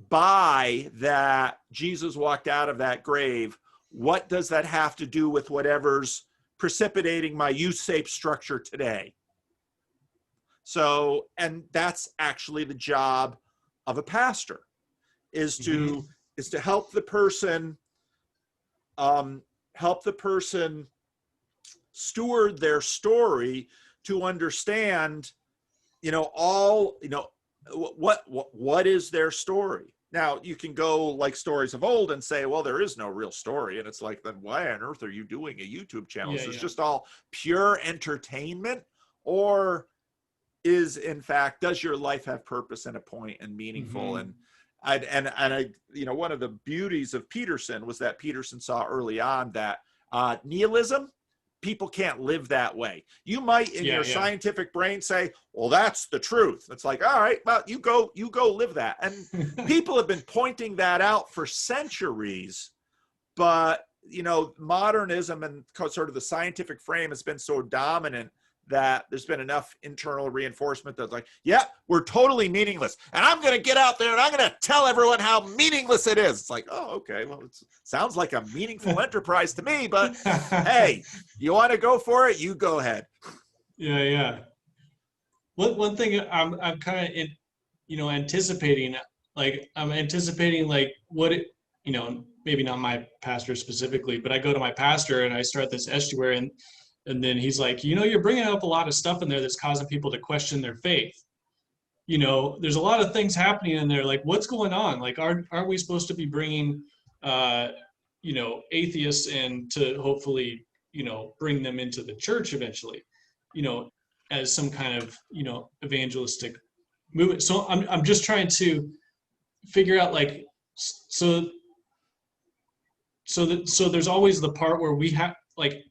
buy that Jesus walked out of that grave, what does that have to do with whatever's precipitating my U-shaped structure today? So, and that's actually the job of a pastor, is to help the person steward their story, to understand, what is their story. Now, you can go like stories of old and say, well, there is no real story. And it's like, then why on earth are you doing a YouTube channel? Is this just all pure entertainment? Or is, in fact, does your life have purpose and a point and meaningful? And I, one of the beauties of Peterson was that Peterson saw early on that nihilism, people can't live that way. You might, in your scientific brain, say, well, that's the truth. It's like, all right, well, you go live that. And people have been pointing that out for centuries, but, modernism and sort of the scientific frame has been so dominant that there's been enough internal reinforcement that's like, yeah, we're totally meaningless. And I'm going to get out there and I'm going to tell everyone how meaningless it is. It's like, oh, okay, well, it sounds like a meaningful enterprise to me, but hey, you want to go for it? You go ahead. Yeah. One thing I'm kind of, anticipating, like what it, maybe not my pastor specifically, but I go to my pastor and I start this estuary, and then he's like, you're bringing up a lot of stuff in there that's causing people to question their faith. There's a lot of things happening in there. Like, what's going on? Like, aren't we supposed to be bringing, atheists in to hopefully, bring them into the church eventually, as some kind of, evangelistic movement. So I'm just trying to figure out, like, so there's always the part where we have, like,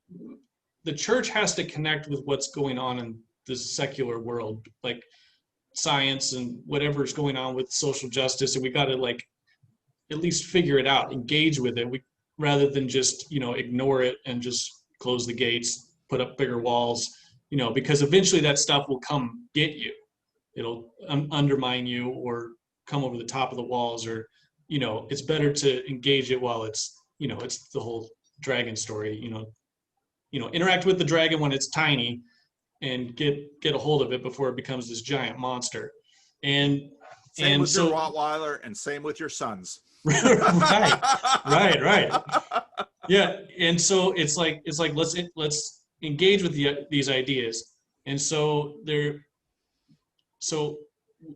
the church has to connect with what's going on in the secular world, like science and whatever's going on with social justice, and we got to, like, at least figure it out, engage with it, rather than just ignore it and just close the gates, put up bigger walls, because eventually that stuff will come get you. It'll undermine you or come over the top of the walls, or it's better to engage it while it's it's the whole dragon story. Interact with the dragon when it's tiny and get a hold of it before it becomes this giant monster. And same with your Rottweiler, and same with your sons. right. Yeah. And so it's like let's engage with these ideas. And so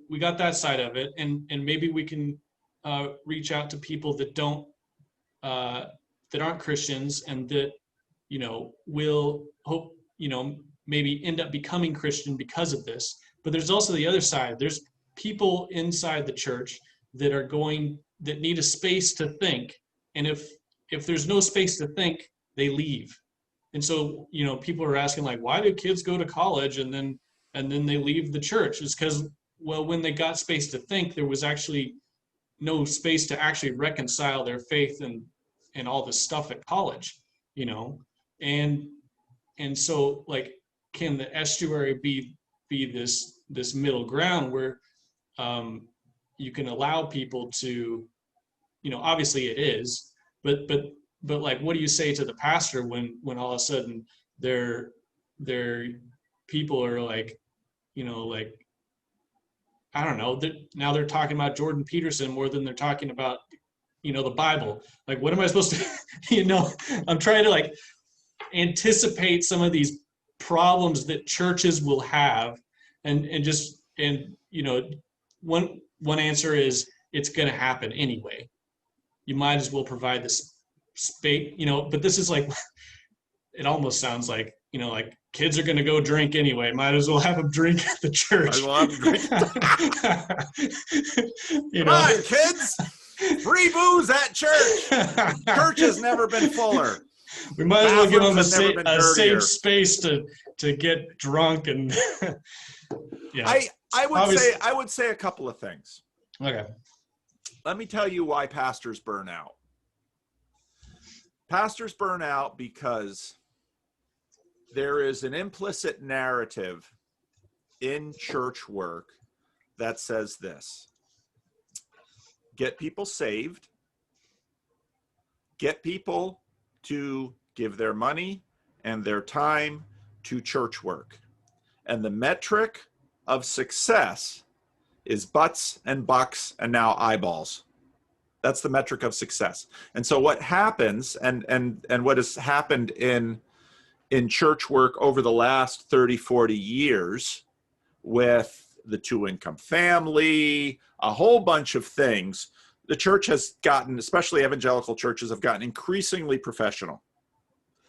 we got that side of it, and maybe we can reach out to people that aren't Christians, and that will hope maybe end up becoming Christian because of this. But there's also the other side. There's people inside the church that need a space to think, and if there's no space to think, they leave. And so people are asking, like, why do kids go to college and then they leave the church? It's because, well, when they got space to think, there was actually no space to actually reconcile their faith and all this stuff at college, and so, like, can the estuary be this middle ground where you can allow people to, obviously it is, but like, what do you say to the pastor when all of a sudden their people are like, like, I don't know, now they're talking about Jordan Peterson more than they're talking about, the Bible. Like, what am I supposed to, I'm trying to, like, anticipate some of these problems that churches will have, and one answer is it's going to happen anyway. You might as well provide this space, but this is like, it almost sounds like, like, kids are going to go drink anyway. Might as well have them drink at the church. Come on, kids. Free booze at church. Church has never been fuller. We might as well give them a safe space to get drunk. And yeah. I would say a couple of things. Okay. Let me tell you why pastors burn out. Pastors burn out because there is an implicit narrative in church work that says this: get people saved, get people to give their money and their time to church work. And the metric of success is butts and bucks and now eyeballs. That's the metric of success. And so what happens, and what has happened in church work over the last 30, 40 years with the two-income family, a whole bunch of things, the church has gotten, especially evangelical churches, have gotten increasingly professional.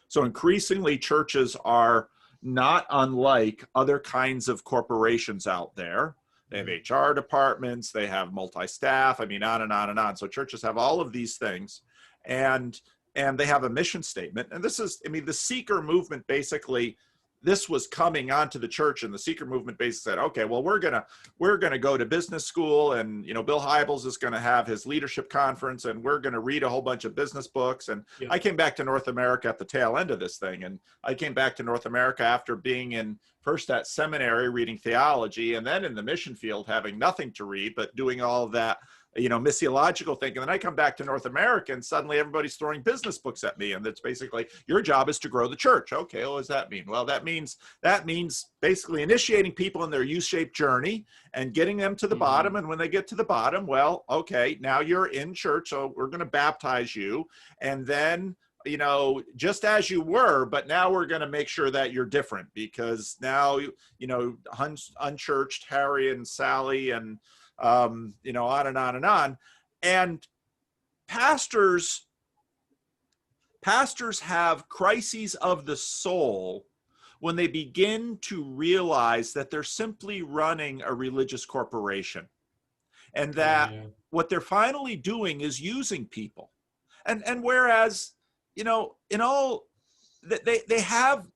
So increasingly churches are not unlike other kinds of corporations out there. They have HR departments, they have multi-staff, on and on and on. So churches have all of these things, and they have a mission statement. And this is, the seeker movement, basically, this was coming onto the church, and the seeker movement basically said, okay, well, we're gonna go to business school, and Bill Hybels is gonna have his leadership conference, and we're gonna read a whole bunch of business books. And yeah. I came back to North America at the tail end of this thing, and I came back to North America after being in first at seminary reading theology, and then in the mission field having nothing to read, but doing all of that, missiological thinking. And then I come back to North America and suddenly everybody's throwing business books at me. And that's basically, your job is to grow the church. Okay, what does that mean? Well, that means basically initiating people in their U-shaped journey and getting them to the bottom. And when they get to the bottom, well, okay, now you're in church, so we're going to baptize you. And then, just as you were, but now we're going to make sure that you're different, because now, unchurched Harry and Sally and, on and on and on. And pastors have crises of the soul when they begin to realize that they're simply running a religious corporation, and that what they're finally doing is using people. And whereas, in all, they have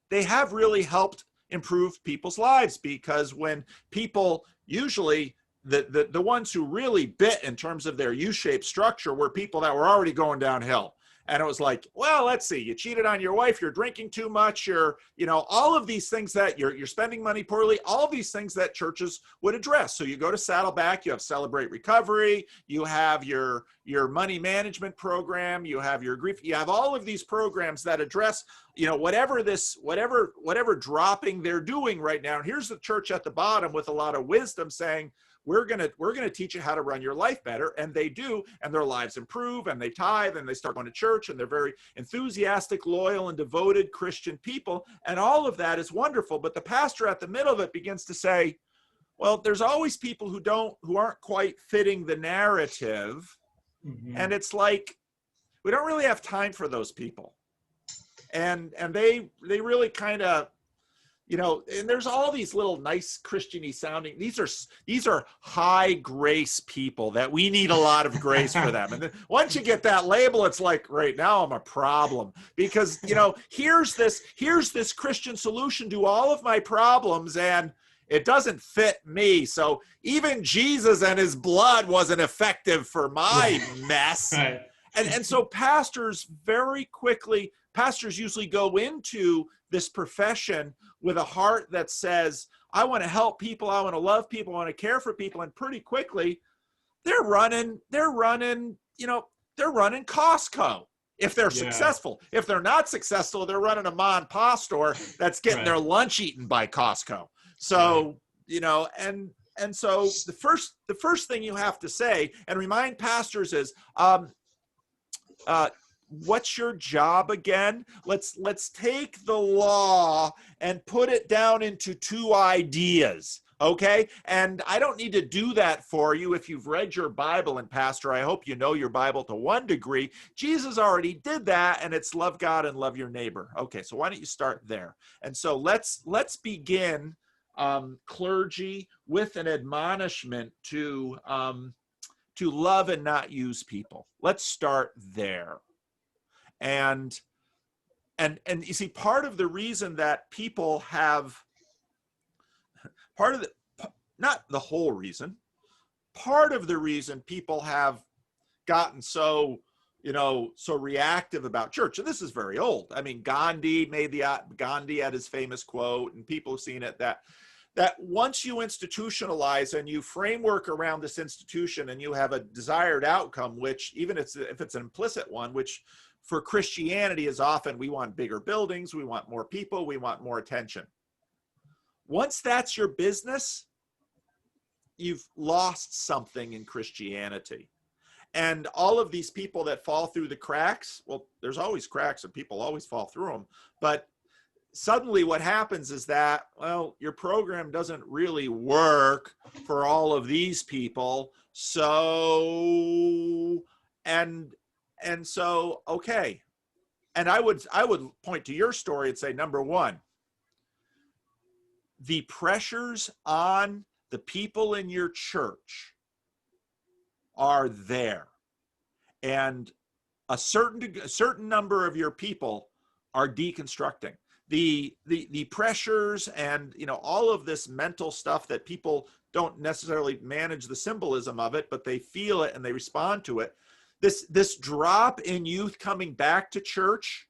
really helped improve people's lives, because when people, usually the ones who really bit in terms of their U-shaped structure were people that were already going downhill. And it was like, well, let's see, you cheated on your wife, you're drinking too much, you're, all of these things that you're spending money poorly, all of these things that churches would address. So you go to Saddleback, you have Celebrate Recovery, you have your money management program, you have your grief, you have all of these programs that address, whatever dropping they're doing right now. And here's the church at the bottom with a lot of wisdom saying, we're gonna teach you how to run your life better. And they do, and their lives improve, and they tithe, and they start going to church, and they're very enthusiastic, loyal, and devoted Christian people. And all of that is wonderful. But the pastor at the middle of it begins to say, well, there's always people who aren't quite fitting the narrative. And it's like, we don't really have time for those people. And they really kind of, and there's all these little nice Christian-y sounding, these are high grace people that we need a lot of grace for them. And then once you get that label, it's like, right now I'm a problem, because, here's this Christian solution to all of my problems, and it doesn't fit me. So even Jesus and his blood wasn't effective for my mess. Right. And so pastors usually go into this profession with a heart that says, I want to help people, I want to love people, I want to care for people. And pretty quickly, they're running Costco if they're successful. If they're not successful, they're running a mom and pop store that's getting their lunch eaten by Costco. So, and so the first thing you have to say and remind pastors is, what's your job again? Let's take the law and put it down into two ideas, okay? And I don't need to do that for you if you've read your Bible. And pastor, I hope you know your Bible to one degree. Jesus already did that, and it's love God and love your neighbor. Okay, so why don't you start there? And so let's begin clergy with an admonishment to love and not use people. Let's start there. And you see, part of the reason that people have, not the whole reason, part of the reason people have gotten so reactive about church, and this is very old. I mean, Gandhi had his famous quote, and people have seen it, that once you institutionalize and you framework around this institution and you have a desired outcome, which even if it's an implicit one, which for Christianity is often, we want bigger buildings, we want more people, we want more attention. Once that's your business, you've lost something in Christianity. And all of these people that fall through the cracks, well, there's always cracks and people always fall through them. But suddenly what happens is that, well, your program doesn't really work for all of these people. So, and so, okay. And I would point to your story and say, number one, the pressures on the people in your church are there. And a certain number of your people are deconstructing. The pressures and, all of this mental stuff that people don't necessarily manage the symbolism of it, but they feel it and they respond to it. This drop in youth coming back to church,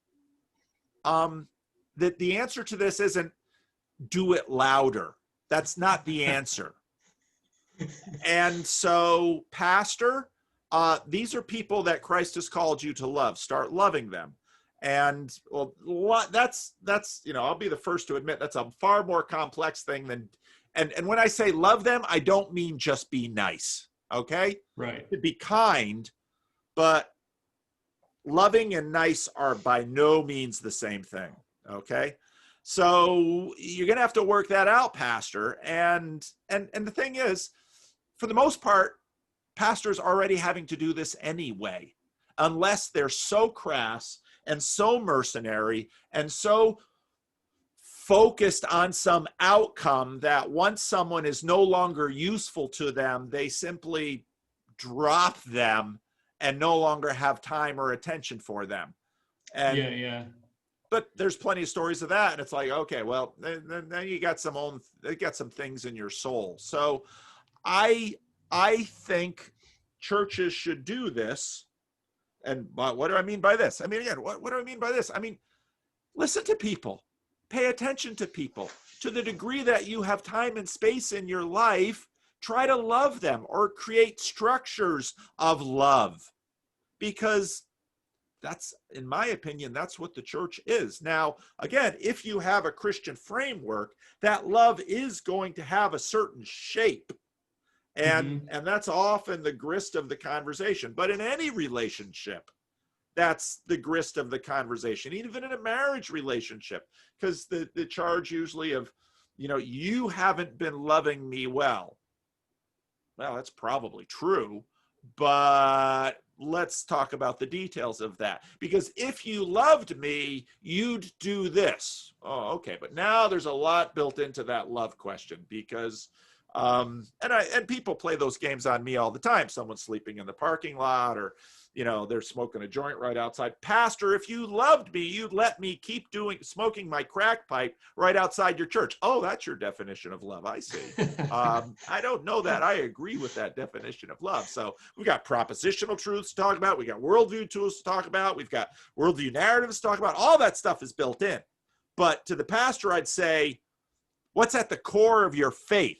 that the answer to this isn't do it louder. That's not the answer. And so, pastor, these are people that Christ has called you to love. Start loving them. And well, that's, I'll be the first to admit that's a far more complex thing than, and when I say love them, I don't mean just be nice. Okay. Right. To be kind, but loving and nice are by no means the same thing. Okay. So you're going to have to work that out, pastor. And the thing is, for the most part, pastors are already having to do this anyway, unless they're so crass and so mercenary and so focused on some outcome that once someone is no longer useful to them, they simply drop them and no longer have time or attention for them. And yeah. But there's plenty of stories of that, and it's like, okay, well, then you got some things in your soul. So I think churches should do this. And what do I mean by this? I mean, again, what do I mean by this? I mean, listen to people, pay attention to people. To the degree that you have time and space in your life, try to love them or create structures of love, because that's, in my opinion, that's what the church is. Now, again, if you have a Christian framework, that love is going to have a certain shape. And that's often the grist of the conversation. But in any relationship, that's the grist of the conversation, even in a marriage relationship, because the charge usually of, you haven't been loving me well. Well, that's probably true, but let's talk about the details of that. Because if you loved me, you'd do this. Oh, okay. But now there's a lot built into that love question, because and people play those games on me all the time. Someone's sleeping in the parking lot, or they're smoking a joint right outside. Pastor, if you loved me, you'd let me keep smoking my crack pipe right outside your church. Oh, that's your definition of love. I see. I don't know that I agree with that definition of love. So we've got propositional truths to talk about. We got worldview tools to talk about. We've got worldview narratives to talk about. All that stuff is built in. But to the pastor, I'd say, what's at the core of your faith?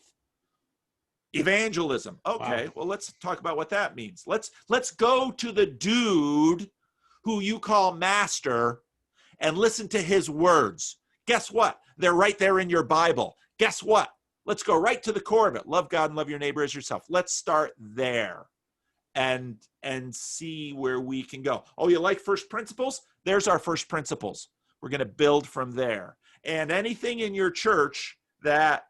Evangelism. Okay, wow. Well, let's talk about what that means. Let's go to the dude who you call master and listen to his words. Guess what? They're right there in your Bible. Guess what? Let's go right to the core of it. Love God and love your neighbor as yourself. Let's start there and see where we can go. Oh, you like first principles? There's our first principles. We're going to build from there. And anything in your church that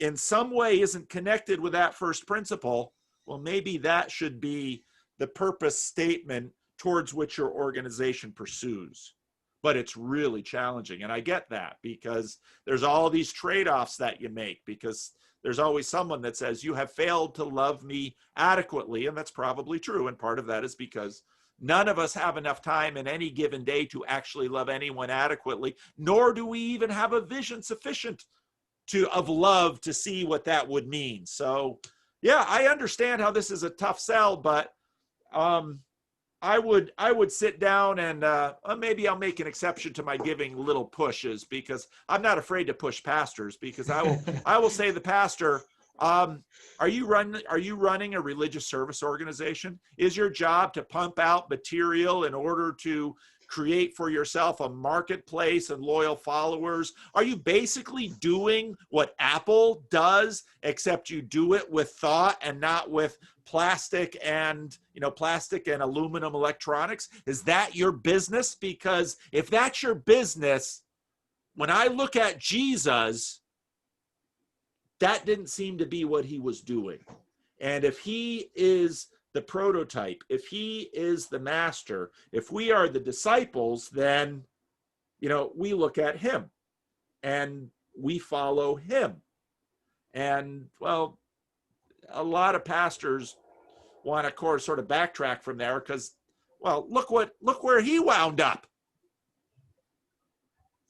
in some way isn't connected with that first principle, well, maybe that should be the purpose statement towards which your organization pursues. But it's really challenging. And I get that, because there's all these trade-offs that you make, because there's always someone that says, you have failed to love me adequately. And that's probably true. And part of that is because none of us have enough time in any given day to actually love anyone adequately, nor do we even have a vision sufficient of love to see what that would mean. So yeah, I understand how this is a tough sell, but I would sit down and maybe I'll make an exception to my giving little pushes, because I'm not afraid to push pastors, because I will say, the pastor, are you running a religious service organization? Is your job to pump out material in order to create for yourself a marketplace and loyal followers? Are you basically doing what Apple does, except you do it with thought and not with plastic and aluminum electronics? Is that your business? Because if that's your business, when I look at Jesus, that didn't seem to be what he was doing. And if he is the prototype, if he is the master, if we are the disciples, then, we look at him and we follow him. And well, a lot of pastors want to sort of backtrack from there, because, well, look where he wound up.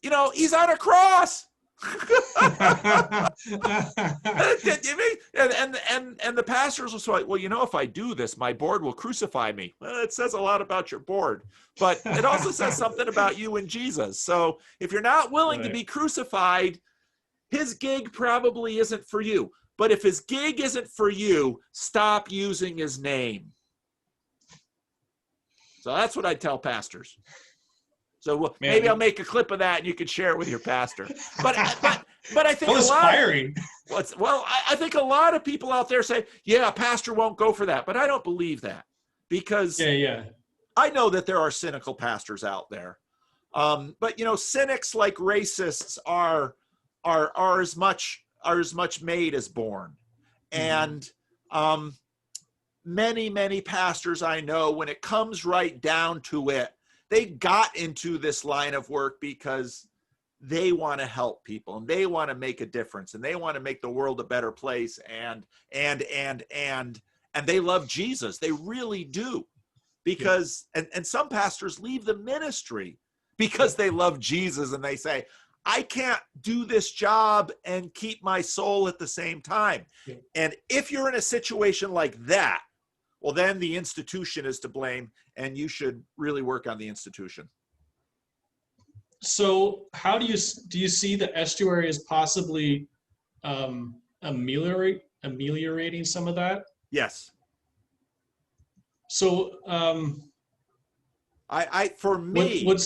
He's on a cross. and the pastors will say, well, if I do this, my board will crucify me. Well, it says a lot about your board, but it also says something about you and Jesus. So if you're not willing to be crucified, his gig probably isn't for you. But if his gig isn't for you, stop using his name. So that's what I tell pastors. So maybe I'll make a clip of that and you can share it with your pastor. But I think I think a lot of people out there say, yeah, a pastor won't go for that. But I don't believe that, because I know that there are cynical pastors out there. But cynics, like racists, are as much made as born. And many pastors I know, when it comes right down to it, they got into this line of work because they want to help people and they want to make a difference and they want to make the world a better place, and they love Jesus. They really do. Because and some pastors leave the ministry because they love Jesus, and they say, I can't do this job and keep my soul at the same time. And if you're in a situation like that, well, then the institution is to blame, and you should really work on the institution. So how do you see the estuary as possibly ameliorating some of that? Yes. So for me,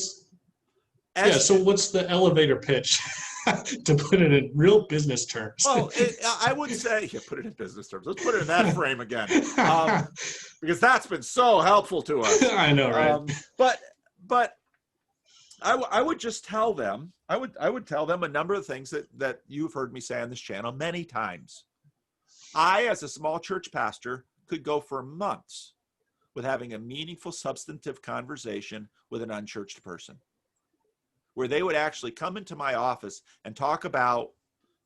so what's the elevator pitch to put it in real business terms? Well, I would say, put it in business terms. Let's put it in that frame again, because that's been so helpful to us. I know, right? But I would just tell them, I would tell them a number of things that you've heard me say on this channel many times. I, as a small church pastor, could go for months with having a meaningful, substantive conversation with an unchurched person, where they would actually come into my office and talk about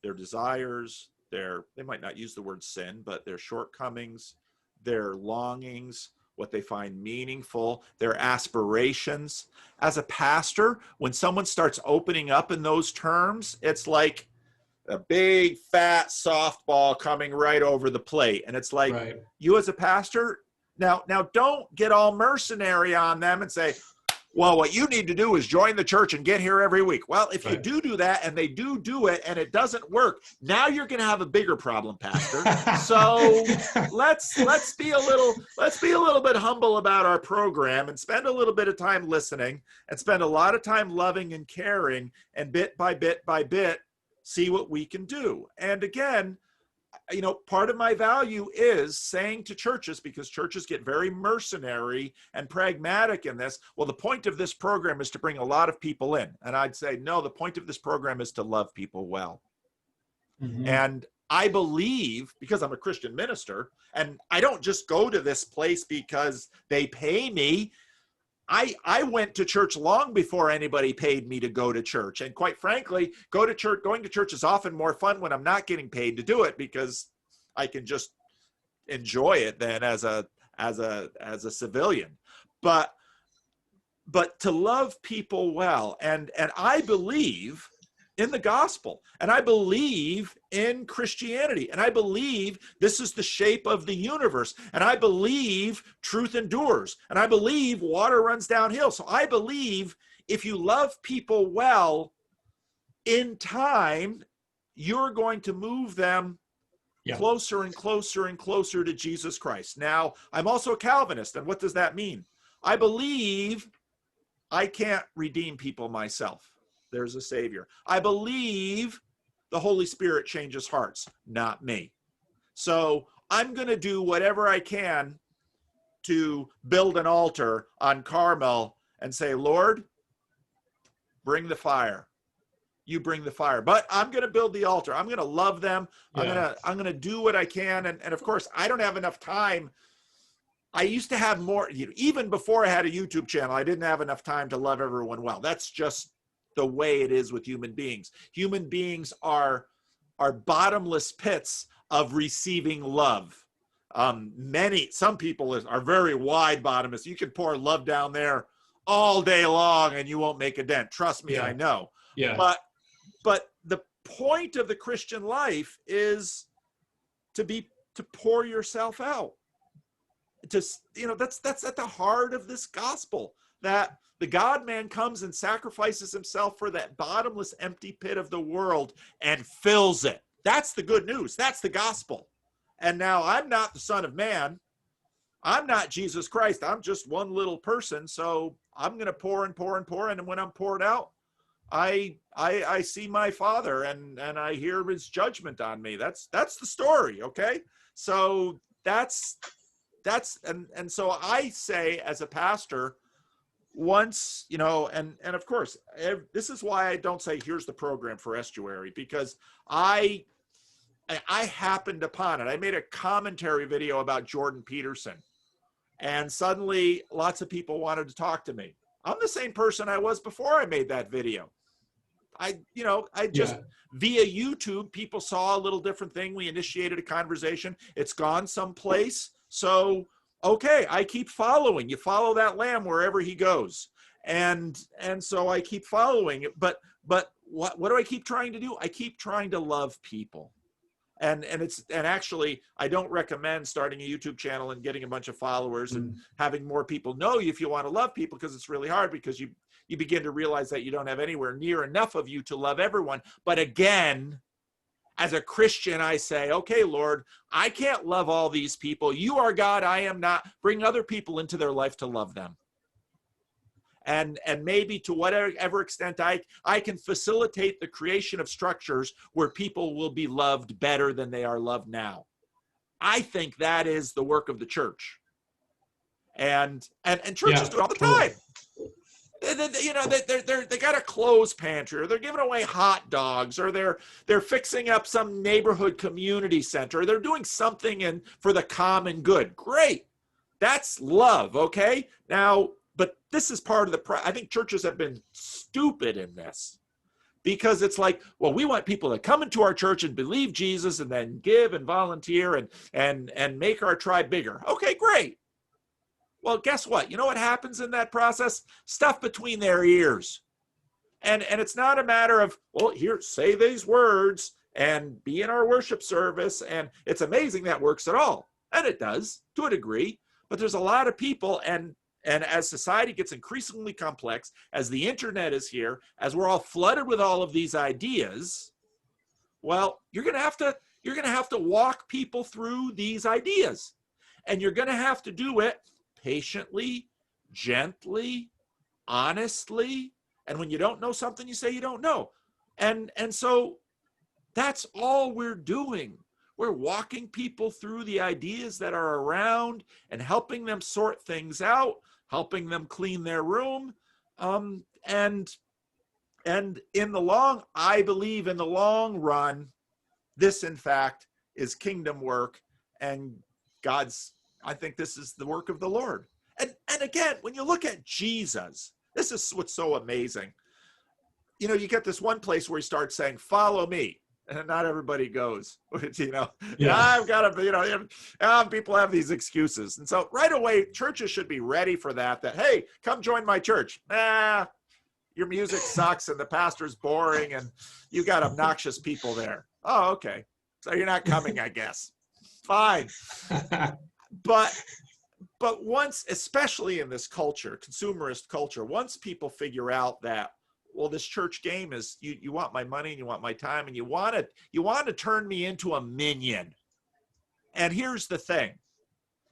their desires, they might not use the word sin, but their shortcomings, their longings, what they find meaningful, their aspirations. As a pastor, when someone starts opening up in those terms, it's like a big fat softball coming right over the plate. And it's like, you as a pastor, now don't get all mercenary on them and say, well, what you need to do is join the church and get here every week. Well, if you do that and they do it and it doesn't work, now you're going to have a bigger problem, pastor. So let's be a little bit humble about our program and spend a little bit of time listening and spend a lot of time loving and caring, and bit by bit, see what we can do. And again, part of my value is saying to churches, because churches get very mercenary and pragmatic in this, well, the point of this program is to bring a lot of people in. And I'd say, no, the point of this program is to love people well. And I believe, because I'm a Christian minister, and I don't just go to this place because they pay me. I went to church long before anybody paid me to go to church. And quite frankly, going to church is often more fun when I'm not getting paid to do it, because I can just enjoy it then as a civilian. But to love people well, and I believe in the gospel, and I believe in Christianity, and I believe this is the shape of the universe, and I believe truth endures, and I believe water runs downhill. So I believe if you love people well, in time, you're going to move them closer and closer and closer to Jesus Christ. Now, I'm also a Calvinist, and what does that mean? I believe I can't redeem people myself. There's a Savior. I believe the Holy Spirit changes hearts, not me. So I'm going to do whatever I can to build an altar on Carmel and say, Lord, bring the fire. You bring the fire. But I'm going to build the altar. I'm going to love them. I'm going to do what I can. And of course, I don't have enough time. I used to have more, even before I had a YouTube channel, I didn't have enough time to love everyone well. That's just the way it is with human beings. Human beings are bottomless pits of receiving love. Some people are very wide bottomless. You can pour love down there all day long and you won't make a dent. Trust me, I know. But the point of the Christian life is to pour yourself out. That's at the heart of this gospel. that the God-man comes and sacrifices himself for that bottomless, empty pit of the world and fills it. That's the good news. That's the gospel. And now I'm not the Son of Man. I'm not Jesus Christ. I'm just one little person. So I'm going to pour and pour and pour. And when I'm poured out, I see my Father and I hear his judgment on me. That's the story. Okay. So that's and so I say as a pastor, once, you know, and of course, this is why I don't say here's the program for Estuary, because I happened upon it. I made a commentary video about Jordan Peterson, and suddenly lots of people wanted to talk to me. I'm the same person I was before I made that video. I just via YouTube, people saw a little different thing. We initiated a conversation. It's gone someplace. So, okay, I keep following. You follow that lamb wherever he goes. And so I keep following it. But what do I keep trying to do? I keep trying to love people. And actually, I don't recommend starting a YouTube channel and getting a bunch of followers and having more people know you if you want to love people, because it's really hard, because you begin to realize that you don't have anywhere near enough of you to love everyone. But again, as a Christian, I say, okay, Lord, I can't love all these people. You are God, I am not. Bring other people into their life to love them. And maybe to whatever extent I can facilitate the creation of structures where people will be loved better than they are loved now. I think that is the work of the church. And churches do it all the time. They got a clothes pantry, or they're giving away hot dogs, or they're fixing up some neighborhood community center, or they're doing something for the common good. Great. That's love, okay? Now, but this is part of I think churches have been stupid in this, because it's like, well, we want people to come into our church and believe Jesus and then give and volunteer and make our tribe bigger. Okay, great. Well, guess what? You know what happens in that process? Stuff between their ears. And it's not a matter of, well, here, say these words and be in our worship service. And it's amazing that works at all. And it does, to a degree. But there's a lot of people, and as society gets increasingly complex, as the internet is here, as we're all flooded with all of these ideas, well, you're going to have to walk people through these ideas. And you're going to have to do it patiently, gently, honestly. And when you don't know something, you say you don't know. And so that's all we're doing. We're walking people through the ideas that are around and helping them sort things out, helping them clean their room. And I believe in the long run, this in fact is kingdom work, and I think this is the work of the Lord. And again, when you look at Jesus, this is what's so amazing. You know, you get this one place where he starts saying, follow me. And not everybody goes, I've got to, people have these excuses. And so right away, churches should be ready for that, hey, come join my church. Your music sucks and the pastor's boring and you got obnoxious people there. Oh, okay. So you're not coming, I guess. Fine. But once, especially in this culture, consumerist culture, once people figure out that, well, this church game is, you want my money and you want my time and you want to turn me into a minion. And here's the thing.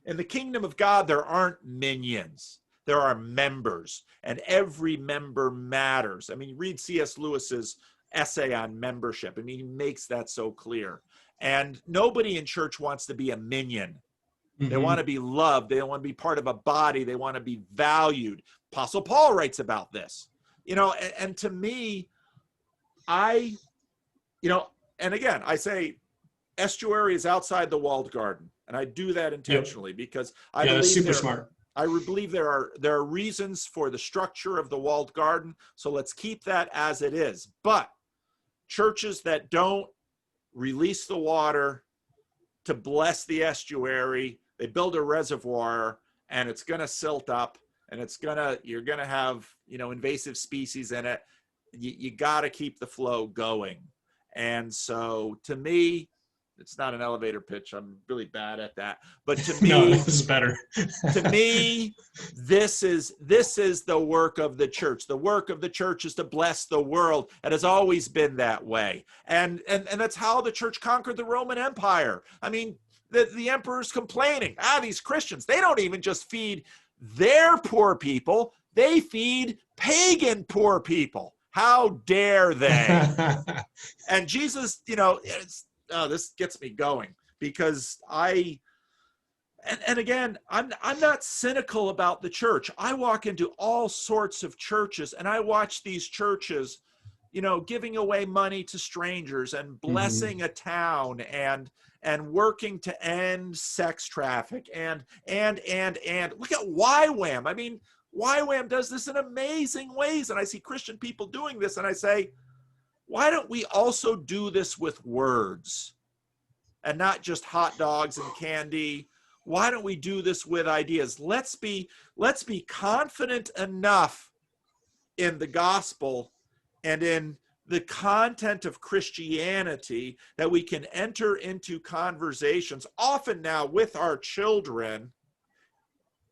In the kingdom of God, there aren't minions. There are members, and every member matters. I mean, read C.S. Lewis's essay on membership. I mean, he makes that so clear. And nobody in church wants to be a minion. They want to be loved. They don't want to be part of a body. They want to be valued. Apostle Paul writes about this, and to me, and again, I say Estuary is outside the walled garden. And I do that intentionally because I believe that's super smart. I believe there are reasons for the structure of the walled garden. So let's keep that as it is. But churches that don't release the water to bless the estuary, they build a reservoir and it's going to silt up and you're going to have, invasive species in it. You got to keep the flow going. And so to me, it's not an elevator pitch. I'm really bad at that. But to No, me, this is better. to me, this is the work of the church. The work of the church is to bless the world. It has always been that way. And that's how the church conquered the Roman Empire. I mean, the emperor's complaining, these Christians, they don't even just feed their poor people, they feed pagan poor people. How dare they? And Jesus, this gets me going, because and again, I'm not cynical about the church. I walk into all sorts of churches and I watch these churches, giving away money to strangers and blessing a town and working to end sex traffic and look at YWAM. I mean, YWAM does this in amazing ways. And I see Christian people doing this and I say, why don't we also do this with words and not just hot dogs and candy? Why don't we do this with ideas? Let's be confident enough in the gospel and in the content of Christianity that we can enter into conversations, often now with our children,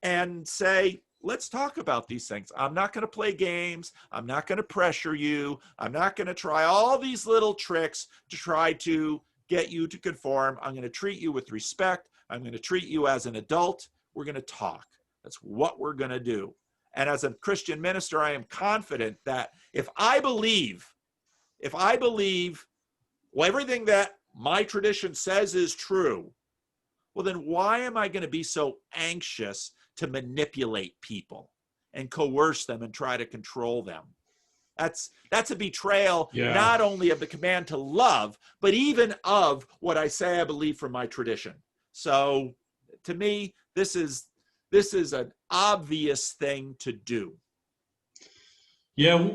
and say, let's talk about these things. I'm not going to play games. I'm not going to pressure you. I'm not going to try all these little tricks to try to get you to conform. I'm going to treat you with respect. I'm going to treat you as an adult. We're going to talk. That's what we're going to do. And as a Christian minister, I am confident that if I believe, well, everything that my tradition says is true, well, then why am I going to be so anxious to manipulate people and coerce them and try to control them? That's a betrayal, not only of the command to love, but even of what I say I believe from my tradition. So to me, this is an obvious thing to do. Yeah,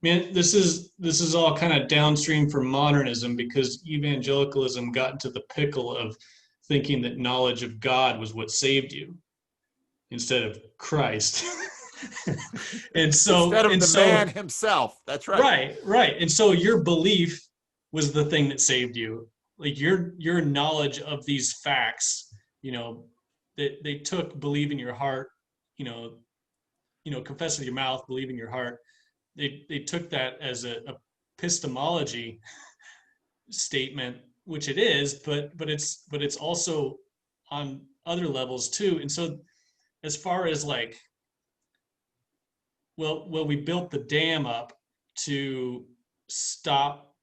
man, this is all kind of downstream from modernism, because evangelicalism got into the pickle of thinking that knowledge of God was what saved you instead of Christ. And so instead of the man himself. That's right. Right. And so your belief was the thing that saved you. Like your knowledge of these facts, that they took believe in your heart, confess with your mouth, believe in your heart. They took that as a epistemology statement, which it is, but it's also on other levels too. And so as far as like, well, we built the dam up to stop.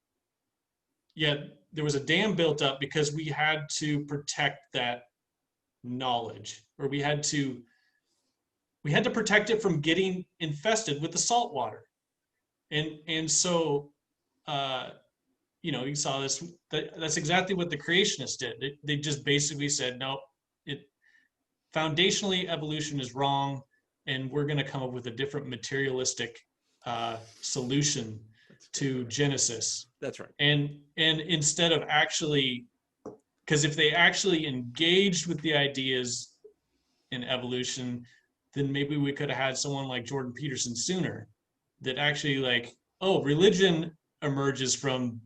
Yeah, there was a dam built up because we had to protect that knowledge, or we had to protect it from getting infested with the salt water. And so, you saw this. That's exactly what the creationists did. They just basically said, no, foundationally evolution is wrong, and we're going to come up with a different materialistic solution to Genesis. That's right. And instead of actually, because if they actually engaged with the ideas in evolution, then maybe we could have had someone like Jordan Peterson sooner, that actually like, oh, religion emerges from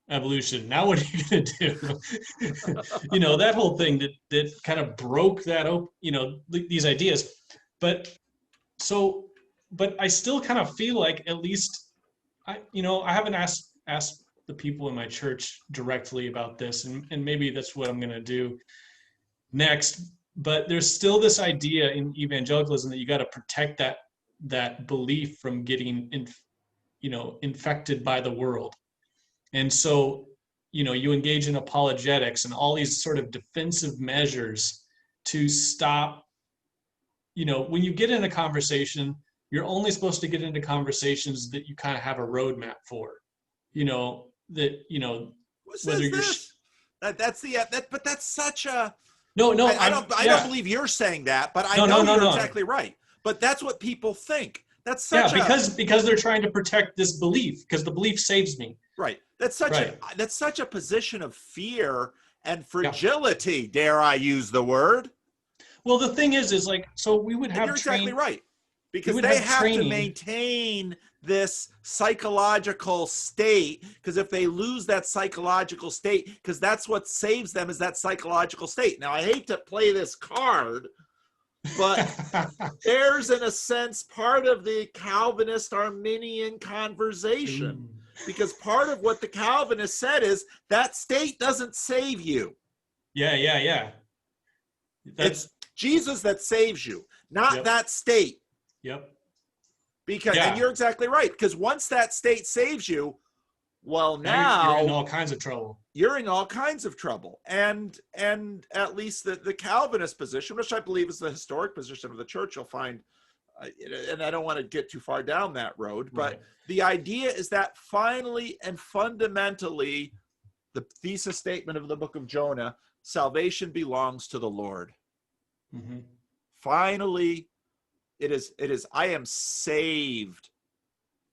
evolution. Now what are you going to do? That whole thing that kind of broke that open, these ideas. But I still kind of feel like, at least I haven't asked the people in my church directly about this, and maybe that's what I'm going to do next. But there's still this idea in evangelicalism that you got to protect that belief from getting infected by the world. And so, you engage in apologetics and all these sort of defensive measures to stop. When you get in a conversation, you're only supposed to get into conversations that you kind of have a roadmap for. Whether you're but that's such a no. I don't believe you're saying that, but I know you're exactly right. But that's what people think. That's such because they're trying to protect this belief, because the belief saves me. Right. That's such a position of fear and fragility. Dare I use the word? Well, the thing is like, so we would have. You're exactly right. because they have to maintain this psychological state, because if they lose that psychological state, because that's what saves them, is that psychological state. Now, I hate to play this card, but there's, in a sense, part of the Calvinist Arminian conversation, because part of what the Calvinists said is that state doesn't save you. Yeah. It's Jesus that saves you, not that state. Yep. Because, and you're exactly right, because once that state saves you, well, now you're in all kinds of trouble. You're in all kinds of trouble. And at least the Calvinist position, which I believe is the historic position of the church, you'll find, and I don't want to get too far down that road, but the idea is that finally and fundamentally, the thesis statement of the book of Jonah, salvation belongs to the Lord. Mm-hmm. Finally, it is, I am saved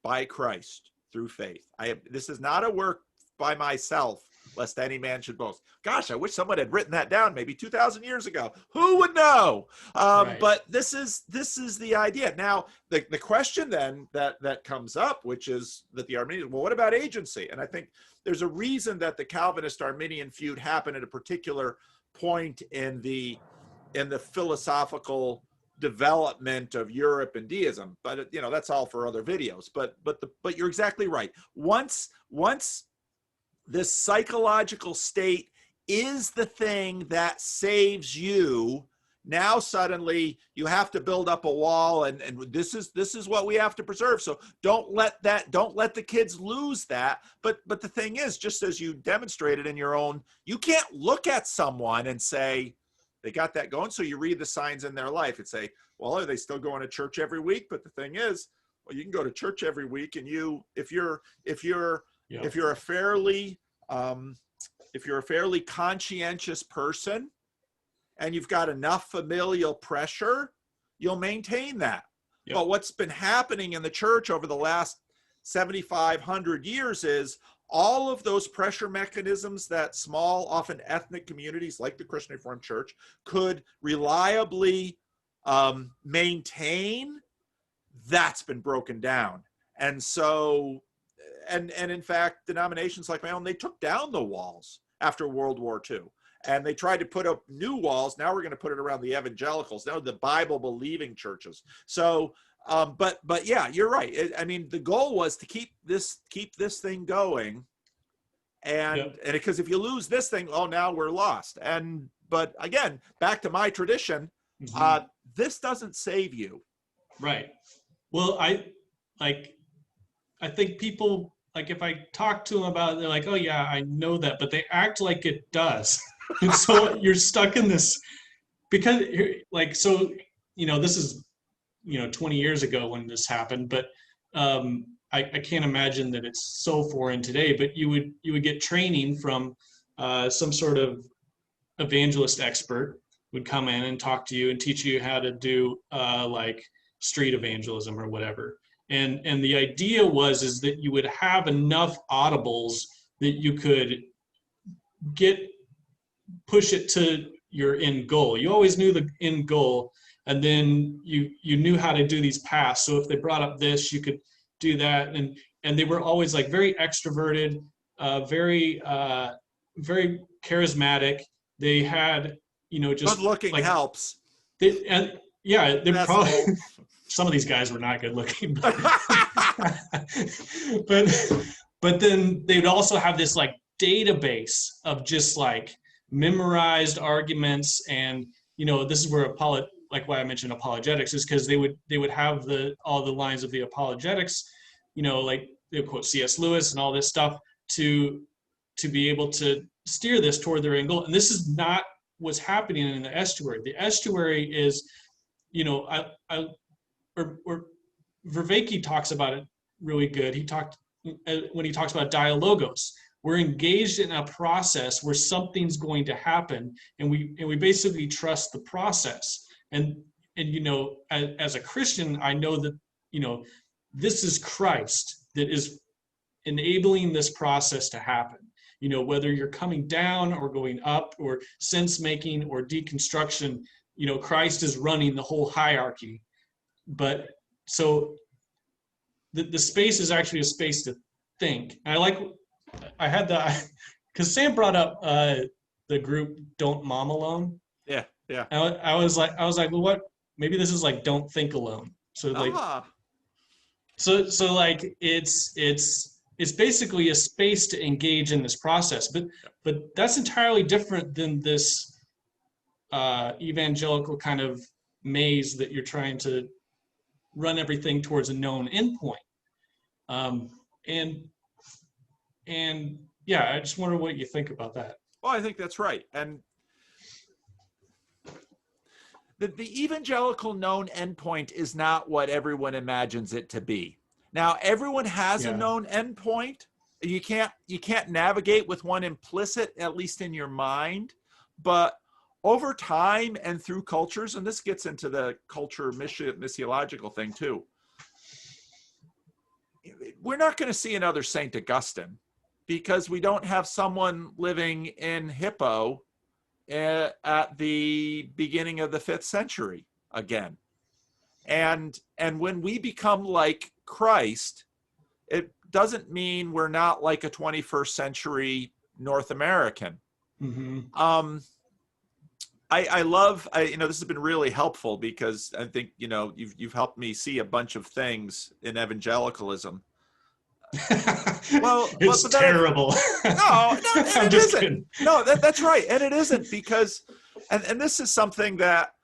by Christ through faith. This is not a work by myself, lest any man should boast. Gosh, I wish someone had written that down maybe 2,000 years ago. Who would know? But this is the idea. Now, the question then that comes up, which is that the Arminians, well, what about agency? And I think there's a reason that the Calvinist-Arminian feud happened at a particular point in the philosophical development of Europe and deism, but that's all for other videos. But you're exactly right. Once this psychological state is the thing that saves you, now suddenly you have to build up a wall, and this is what we have to preserve. So don't let the kids lose that. But the thing is, just as you demonstrated in your own, you can't look at someone and say, they got that going. So you read the signs in their life and say, well, are they still going to church every week? But the thing is, well, you can go to church every week, and if you're a fairly conscientious person, and you've got enough familial pressure, you'll maintain that. Yep. But what's been happening in the church over the last 7,500 years is all of those pressure mechanisms that small, often ethnic communities like the Christian Reformed Church could reliably maintain, that's been broken down. And so, and in fact, denominations like my own, they took down the walls after World War II. And they tried to put up new walls. Now we're going to put it around the evangelicals, now the Bible-believing churches. So, but yeah, you're right. I mean, the goal was to keep this thing going, and because if you lose this thing, oh, now we're lost. But again, back to my tradition, this doesn't save you. Right. Well, I think people, like, if I talk to them about it, they're like, oh yeah, I know that, but they act like it does. And so you're stuck in this, because so, this is, 20 years ago when this happened, but I can't imagine that it's so foreign today, but you would get training from some sort of evangelist expert would come in and talk to you and teach you how to do like street evangelism or whatever. And the idea is that you would have enough audibles that you could push it to your end goal. You always knew the end goal, and then you knew how to do these paths. So if they brought up this, you could do that. And they were always like very extroverted, very charismatic. They had, just good looking, like, helps. They probably some of these guys were not good looking, but then they would also have this like database of just like memorized arguments. And this is where like why I mentioned apologetics is because they would have all the lines of the apologetics, like they quote C.S. Lewis and all this stuff to be able to steer this toward their end goal. And this is not what's happening in the Estuary. The Estuary is, Vervaeke talks about it really good. When he talks about dialogos, we're engaged in a process where something's going to happen, and we basically trust the process. And as a Christian, I know that this is Christ that is enabling this process to happen. Whether you're coming down or going up or sense making or deconstruction, Christ is running the whole hierarchy. But so the space is actually a space to think. I had because Sam brought up the group Don't Mom Alone. Yeah, yeah. I was like, well, what? Maybe this is like Don't Think Alone. So like, so like it's basically a space to engage in this process, but that's entirely different than this evangelical kind of maze that you're trying to run everything towards a known endpoint. And yeah, I just wonder what you think about that. Well, I think that's right. And the evangelical known endpoint is not what everyone imagines it to be. Now, everyone has a known endpoint. You can't navigate with one implicit, at least in your mind. But over time and through cultures, and this gets into the culture missiological thing too, we're not going to see another St. Augustine because we don't have someone living in Hippo at the beginning of the 5th century again. And when we become like Christ, it doesn't mean we're not like a 21st century North American. Mm-hmm. I love, this has been really helpful because I think, you've helped me see a bunch of things in evangelicalism. Well, it's terrible. No, it isn't. Kidding. No, that's right. And it isn't because, and this is something that,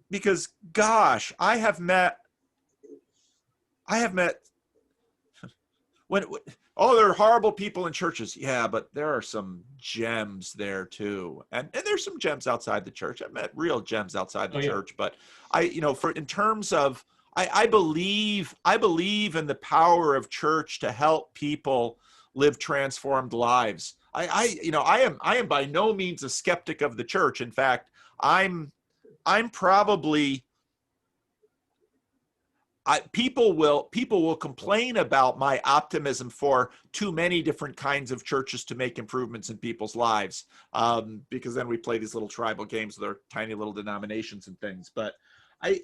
because gosh, I have met when there are horrible people in churches. Yeah, but there are some gems there too. And there's some gems outside the church. I've met real gems outside the church, but in terms of, I believe in the power of church to help people live transformed lives. I am by no means a skeptic of the church. In fact, I'm probably, people will complain about my optimism for too many different kinds of churches to make improvements in people's lives, because then we play these little tribal games with our tiny little denominations and things. But I'm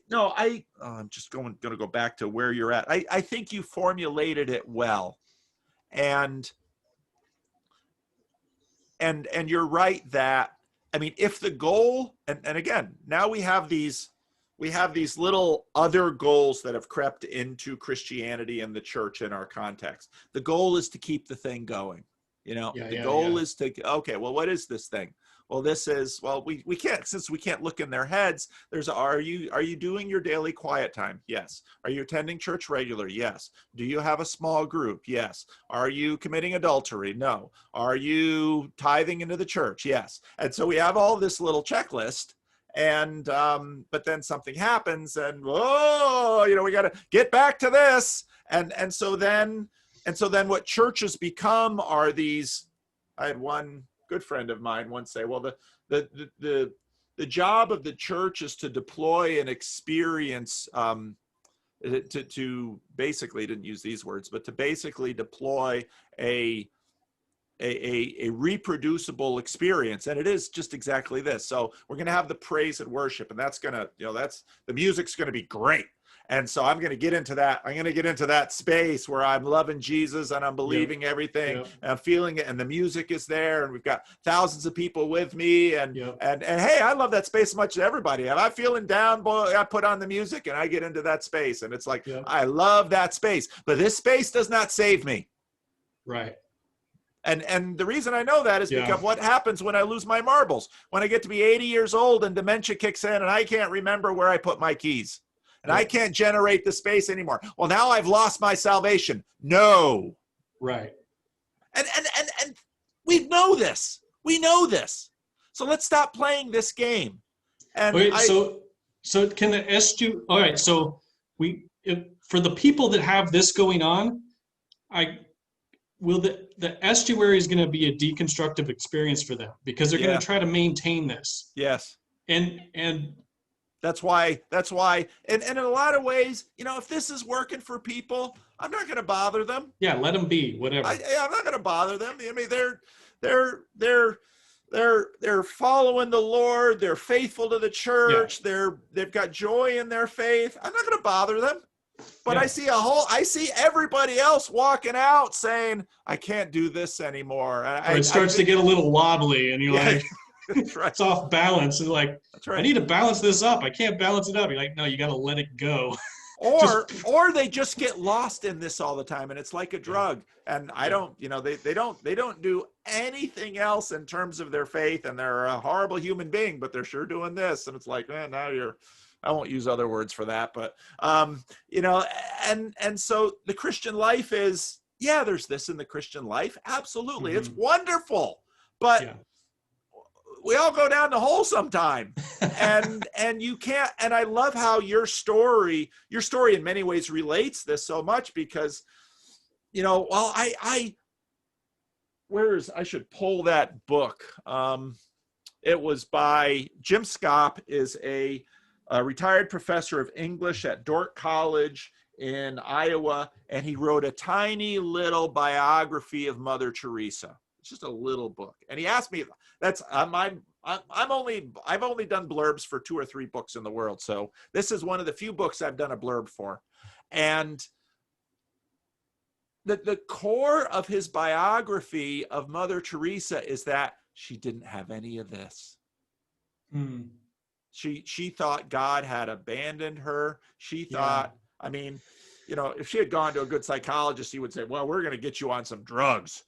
just going to go back to where you're at. I think you formulated it well, and you're right that, if the goal, and again, now we have these little other goals that have crept into Christianity and the church in our context. The goal is to keep the thing going. The goal is to, okay, well, what is this thing? Well, this is, we can't, since we can't look in their heads, are you doing your daily quiet time? Yes. Are you attending church regularly? Yes. Do you have a small group? Yes. Are you committing adultery? No. Are you tithing into the church? Yes. And so we have all this little checklist, and but then something happens, and we got to get back to this. And so then what churches become are these. I had one good friend of mine once say, well, the job of the church is to deploy an experience, to basically, didn't use these words, but to basically deploy a reproducible experience. And it is just exactly this. So we're going to have the praise and worship, and that's going to, the music's going to be great. And so I'm going to get into that. I'm going to get into that space where I'm loving Jesus and I'm believing everything and I'm feeling it. And the music is there, and we've got thousands of people with me. And hey, I love that space as much as everybody. If I'm feeling down, boy, I put on the music and I get into that space. And it's like, I love that space, but this space does not save me. Right. And the reason I know that is because what happens when I lose my marbles, when I get to be 80 years old and dementia kicks in and I can't remember where I put my keys. And I can't generate the space anymore. Well, now I've lost my salvation. No. Right. And we know this. We know this. So let's stop playing this game. And so can the estuary? All right. So for the people that have this going on, the estuary is going to be a deconstructive experience for them, because they're going to try to maintain this. Yes. And That's why, and in a lot of ways, if this is working for people, I'm not going to bother them. Yeah, let them be, whatever. I'm not going to bother them. They're they're following the Lord, they're faithful to the Yeah. church, they've got joy in their faith. I'm not going to bother them. But Yeah. I see everybody else walking out saying, I can't do this anymore. Or it starts to get a little wobbly and you're yeah, like, that's right. it's off balance. It's like, That's right. I need to balance this up. I can't balance it up. You're like, no, you got to let it go. Or they just get lost in this all the time, and it's like a drug. And I don't, they don't do anything else in terms of their faith, and they're a horrible human being, but they're sure doing this. And it's like, man, I won't use other words for that, but and so the Christian life is, yeah, there's this in the Christian life. Absolutely. It's wonderful. But we all go down the hole sometime. and you can't, and I love how your story in many ways relates this so much, because well, I should pull that book. It was by Jim Scopp, is a retired professor of English at Dordt College in Iowa, and he wrote a tiny little biography of Mother Teresa. It's just a little book. And he asked me, I've only done blurbs for 2 or 3 books in the world. So this is one of the few books I've done a blurb for. And the core of his biography of Mother Teresa is that she didn't have any of this. She thought God had abandoned her. She thought, I mean, if she had gone to a good psychologist, he would say, well, we're going to get you on some drugs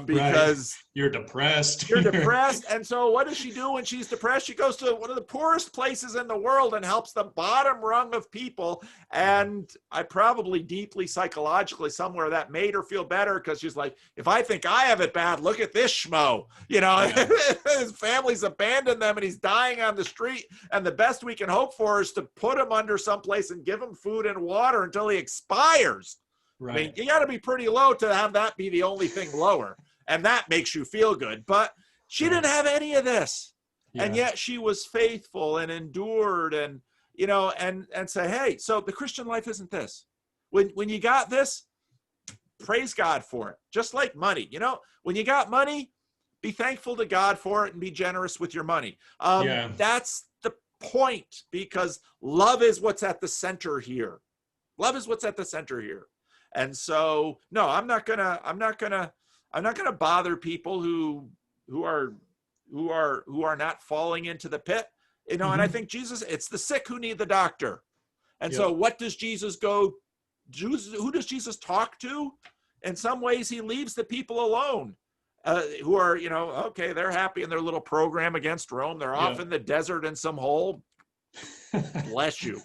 because you're depressed. You're depressed. And so what does she do when she's depressed? She goes to one of the poorest places in the world and helps the bottom rung of people. And I probably deeply psychologically somewhere that made her feel better, because she's like, if I think I have it bad, look at this schmo. His family's abandoned them and he's dying on the street. And the best we can hope for is to put him under someplace and give him food and water until he expires. Right. I mean, you got to be pretty low to have that be the only thing lower. And that makes you feel good. But she didn't have any of this. And yet she was faithful and endured and, and say, hey, so the Christian life isn't this. When you got this, praise God for it. Just like money. When you got money, be thankful to God for it and be generous with your money. That's the point, because love is what's at the center here. Love is what's at the center here. And so, no, I'm not gonna bother people who are not falling into the pit. And I think Jesus, it's the sick who need the doctor. And so what does Jesus who does Jesus talk to? In some ways, he leaves the people alone who are, okay, they're happy in their little program against Rome. They're off in the desert in some hole. Bless you.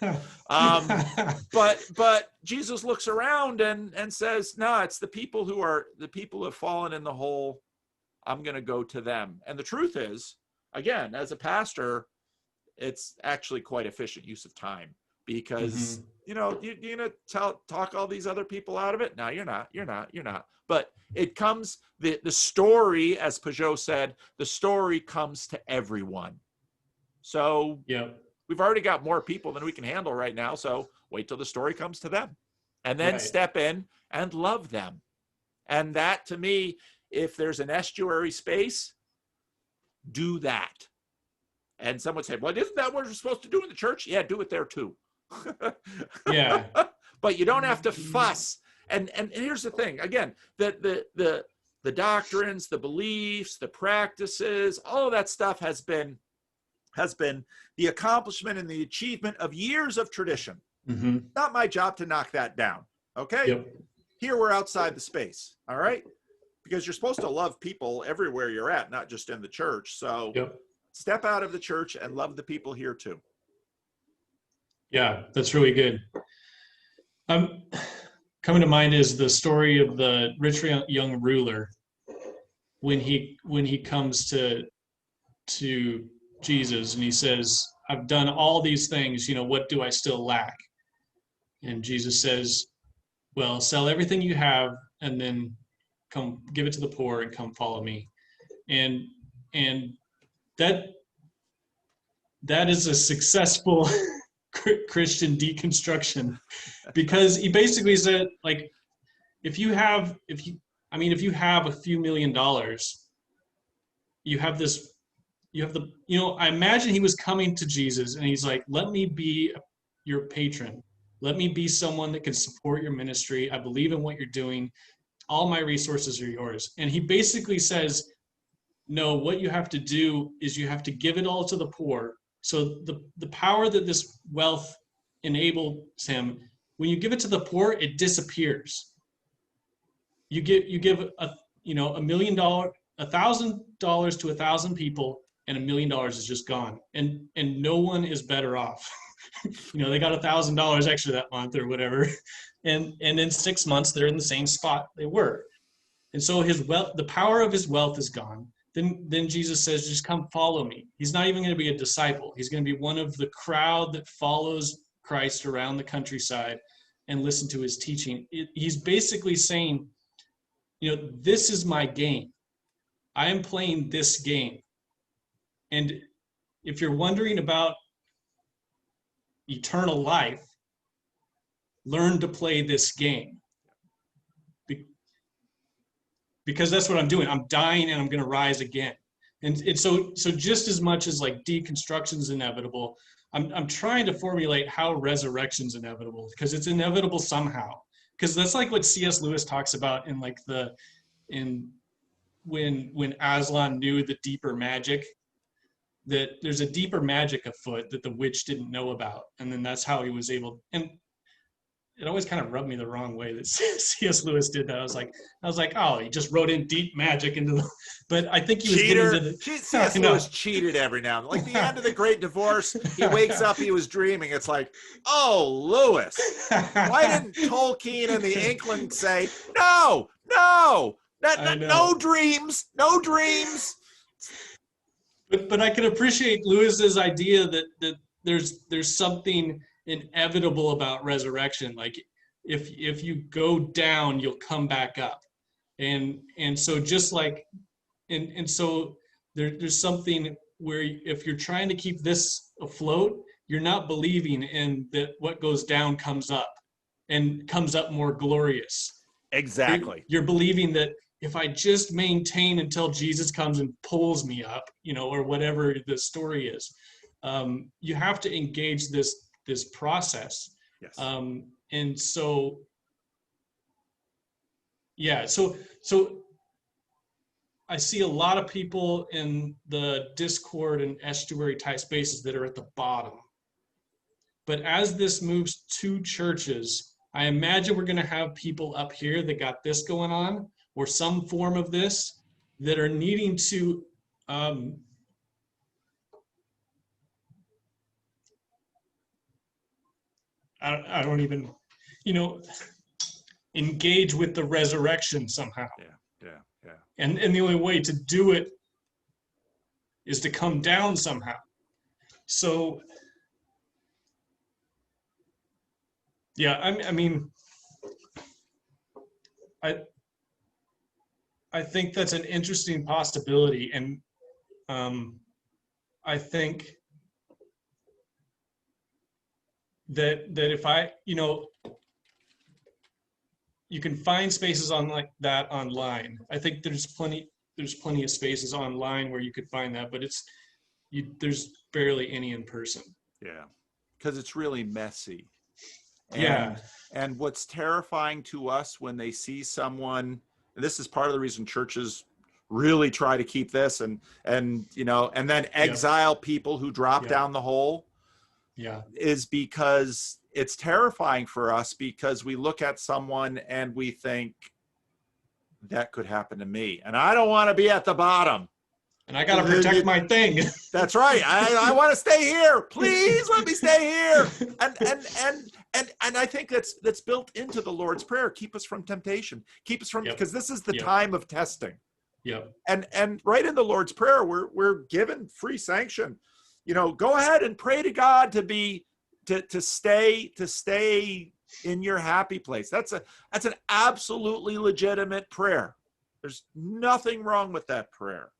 But Jesus looks around and says, no, it's the people who have fallen in the hole. I'm going to go to them. And the truth is, again, as a pastor, it's actually quite efficient use of time, because, you're going to talk all these other people out of it. No, you're not. But it comes, the story, as Peugeot said, the story comes to everyone. So we've already got more people than we can handle right now. So wait till the story comes to them, and then step in and love them. And that, to me, if there's an estuary space, do that. And someone said, well, isn't that what we're supposed to do in the church? Yeah, do it there too. But you don't have to fuss. And here's the thing, again, the doctrines, the beliefs, the practices, all of that stuff has been the accomplishment and the achievement of years of tradition. Not my job to knock that down. Okay. Here we're outside the space. All right. Because you're supposed to love people everywhere you're at, not just in the church. So step out of the church and love the people here too. Yeah, that's really good. Coming to mind is the story of the rich young ruler when he comes to Jesus and he says, I've done all these things, what do I still lack? And Jesus says, well, sell everything you have and then come give it to the poor and come follow me. And that is a successful Christian deconstruction, because he basically said, like, if you have a few $1 million, you have this, I imagine he was coming to Jesus and he's like, let me be your patron. Let me be someone that can support your ministry. I believe in what you're doing. All my resources are yours. And he basically says, no, what you have to do is you have to give it all to the poor. So the power that this wealth enables him, when you give it to the poor, it disappears. You give $1 million, $1,000 to 1,000 people, and $1 million is just gone, and no one is better off. They got $1,000 extra that month or whatever, and in 6 months they're in the same spot they were. And so his wealth, the power of his wealth is gone. Then Jesus says, just come follow me. He's not even going to be a disciple. He's going to be one of the crowd that follows Christ around the countryside and listen to his teaching. He's basically saying, this is my game. I am playing this game. And if you're wondering about eternal life, learn to play this game. Because that's what I'm doing. I'm dying and I'm going to rise again. And so just as much as like deconstruction is inevitable, I'm trying to formulate how resurrection is inevitable, because it's inevitable somehow. Because that's like what C.S. Lewis talks about in like when Aslan knew the deeper magic, that there's a deeper magic afoot that the witch didn't know about. And then that's how he was able, and it always kind of rubbed me the wrong way that C.S. Lewis did that. I was like, oh, he just wrote in deep magic into the, but I think he was Cheater. getting to the, C.S. Lewis cheated every now and then. Like the end of The Great Divorce, he wakes up, he was dreaming. It's like, oh, Lewis, why didn't Tolkien and the Inkling say, no dreams, no dreams. But I can appreciate Lewis's idea that there's something inevitable about resurrection. Like if you go down, you'll come back up. And so just like, and so there's something where if you're trying to keep this afloat, you're not believing in that what goes down comes up and comes up more glorious. Exactly. You're believing that if I just maintain until Jesus comes and pulls me up, or whatever the story is, you have to engage this process. Yes. And so, yeah, so I see a lot of people in the Discord and Estuary type spaces that are at the bottom. But as this moves to churches, I imagine we're going to have people up here that got this going on, or some form of this, that are needing to I don't even, engage with the resurrection somehow. Yeah. And the only way to do it is to come down somehow. So, yeah, I think that's an interesting possibility, and I think that if I, you can find spaces on like that online. I think there's plenty of spaces online where you could find that, but there's barely any in person. Yeah, because it's really messy. And what's terrifying to us when they see someone, and this is part of the reason churches really try to keep this and then exile people who drop down the hole, is because it's terrifying for us, because we look at someone and we think that could happen to me, and I don't want to be at the bottom, and I got to protect my thing. That's right. I want to stay here. Please let me stay here. And I think that's built into the Lord's Prayer. Keep us from temptation. Keep us from, because this is the time of testing. Yep. And right in the Lord's Prayer, we're given free sanction. Go ahead and pray to God to stay in your happy place. That's an absolutely legitimate prayer. There's nothing wrong with that prayer.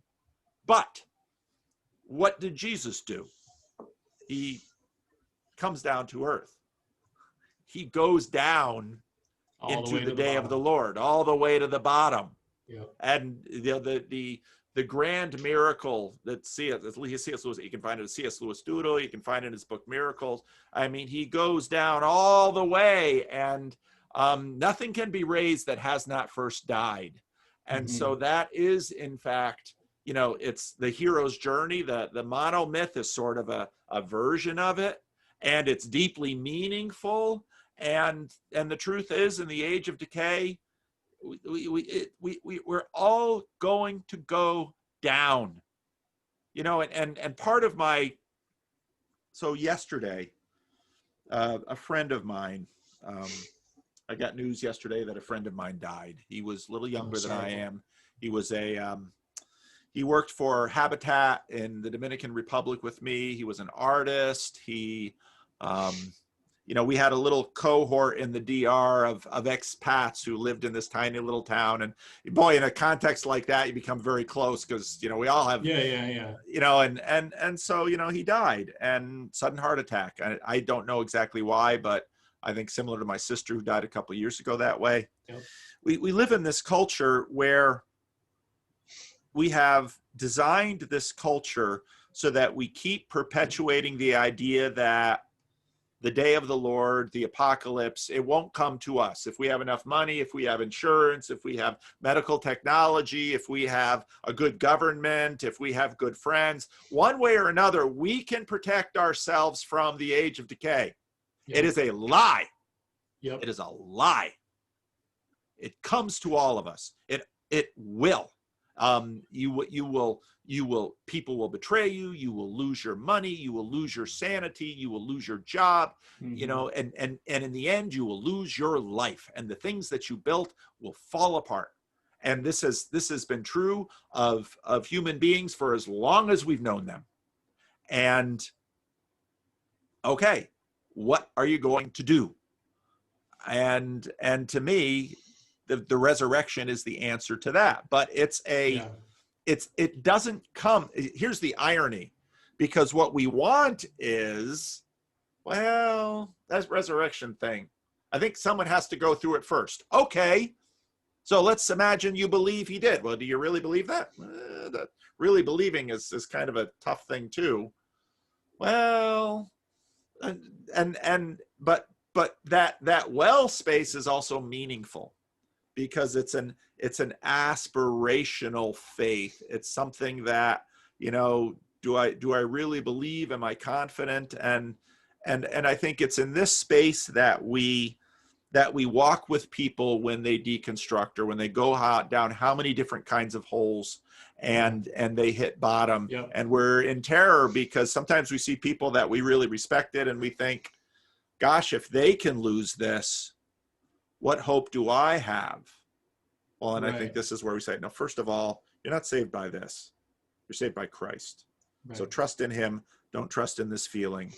But what did Jesus do? He comes down to earth. He goes down into the day of the Lord, all the way to the bottom. Yep. And the the grand miracle that C.S. Lewis, you can find it in C.S. Lewis Doodle, you can find it in his book Miracles. I mean, he goes down all the way, and nothing can be raised that has not first died. And so that is, in fact, you know, it's the hero's journey. The monomyth is sort of a version of it, and it's deeply meaningful. And the truth is, in the age of decay, we're all going to go down, you know. And part of my, so yesterday, a friend of mine, I got news yesterday that a friend of mine died. He was a little younger than I am. He was he worked for Habitat in the Dominican Republic with me. He was an artist. He, you know, we had a little cohort in the DR of expats who lived in this tiny little town. And boy, in a context like that, you become very close because, you know, we all have, you know, and so, you know, he died, and sudden heart attack. I don't know exactly why, but I think similar to my sister who died a couple of years ago that way. Yep. We live in this culture where we have designed this culture so that we keep perpetuating the idea that the day of the Lord, the apocalypse, it won't come to us. If we have enough money, if we have insurance, if we have medical technology, if we have a good government, if we have good friends, one way or another, we can protect ourselves from the age of decay. Yep. It is a lie. Yep. It is a lie. It comes to all of us. It will. People will betray you. You will lose your money. You will lose your sanity. You will lose your job, you know, and in the end, you will lose your life, and the things that you built will fall apart. And this has been true of human beings for as long as we've known them. And okay, what are you going to do? And to me, the resurrection is the answer to that. But it doesn't come. Here's the irony, because what we want is, well, that resurrection thing, I think someone has to go through it first. Okay, so let's imagine you believe he did. Well, do you really believe that? That really believing is kind of a tough thing too. Well, but that well space is also meaningful, because it's an aspirational faith. It's something that, you know, do I really believe? Am I confident? And I think it's in this space that we walk with people when they deconstruct, or when they go down how many different kinds of holes, and they hit bottom. Yep. And we're in terror because sometimes we see people that we really respected, and we think, gosh, if they can lose this, what hope do I have? Well, and I think this is where we say, no, first of all, you're not saved by this. You're saved by Christ. Right. So trust in him. Don't trust in this feeling.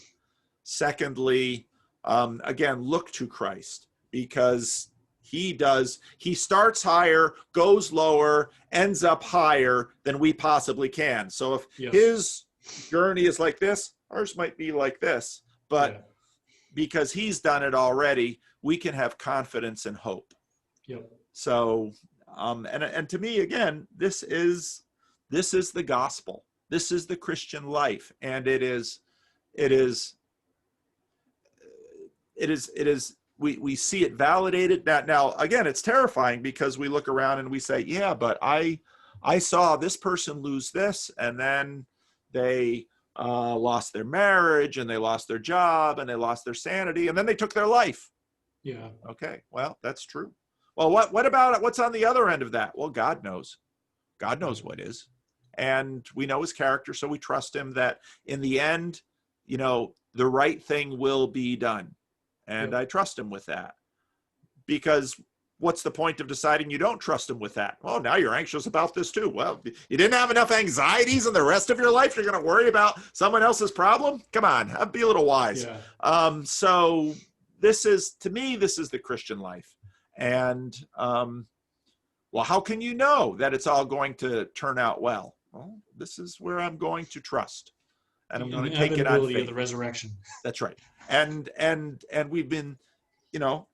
Secondly, again, look to Christ, because he starts higher, goes lower, ends up higher than we possibly can. So if his journey is like this, ours might be like this. But because he's done it already, we can have confidence and hope. Yep. So, and to me, again, this is the gospel. This is the Christian life, and it is. We see it validated. Now, again, it's terrifying, because we look around and we say, yeah, but I saw this person lose this, and then they lost their marriage, and they lost their job, and they lost their sanity, and then they took their life. Yeah. Okay. Well, that's true. Well, what about what's on the other end of that? Well, God knows. God knows what is. And we know his character, so we trust him that in the end, you know, the right thing will be done. And I trust him with that. Because what's the point of deciding you don't trust him with that? Well, now you're anxious about this too. Well, you didn't have enough anxieties in the rest of your life. You're going to worry about someone else's problem? Come on, be a little wise. Yeah. So to me, this is the Christian life. And, well, how can you know that it's all going to turn out well? Well, this is where I'm going to trust. And I'm going to take it on faith. Of the resurrection. That's right. And we've been, you know,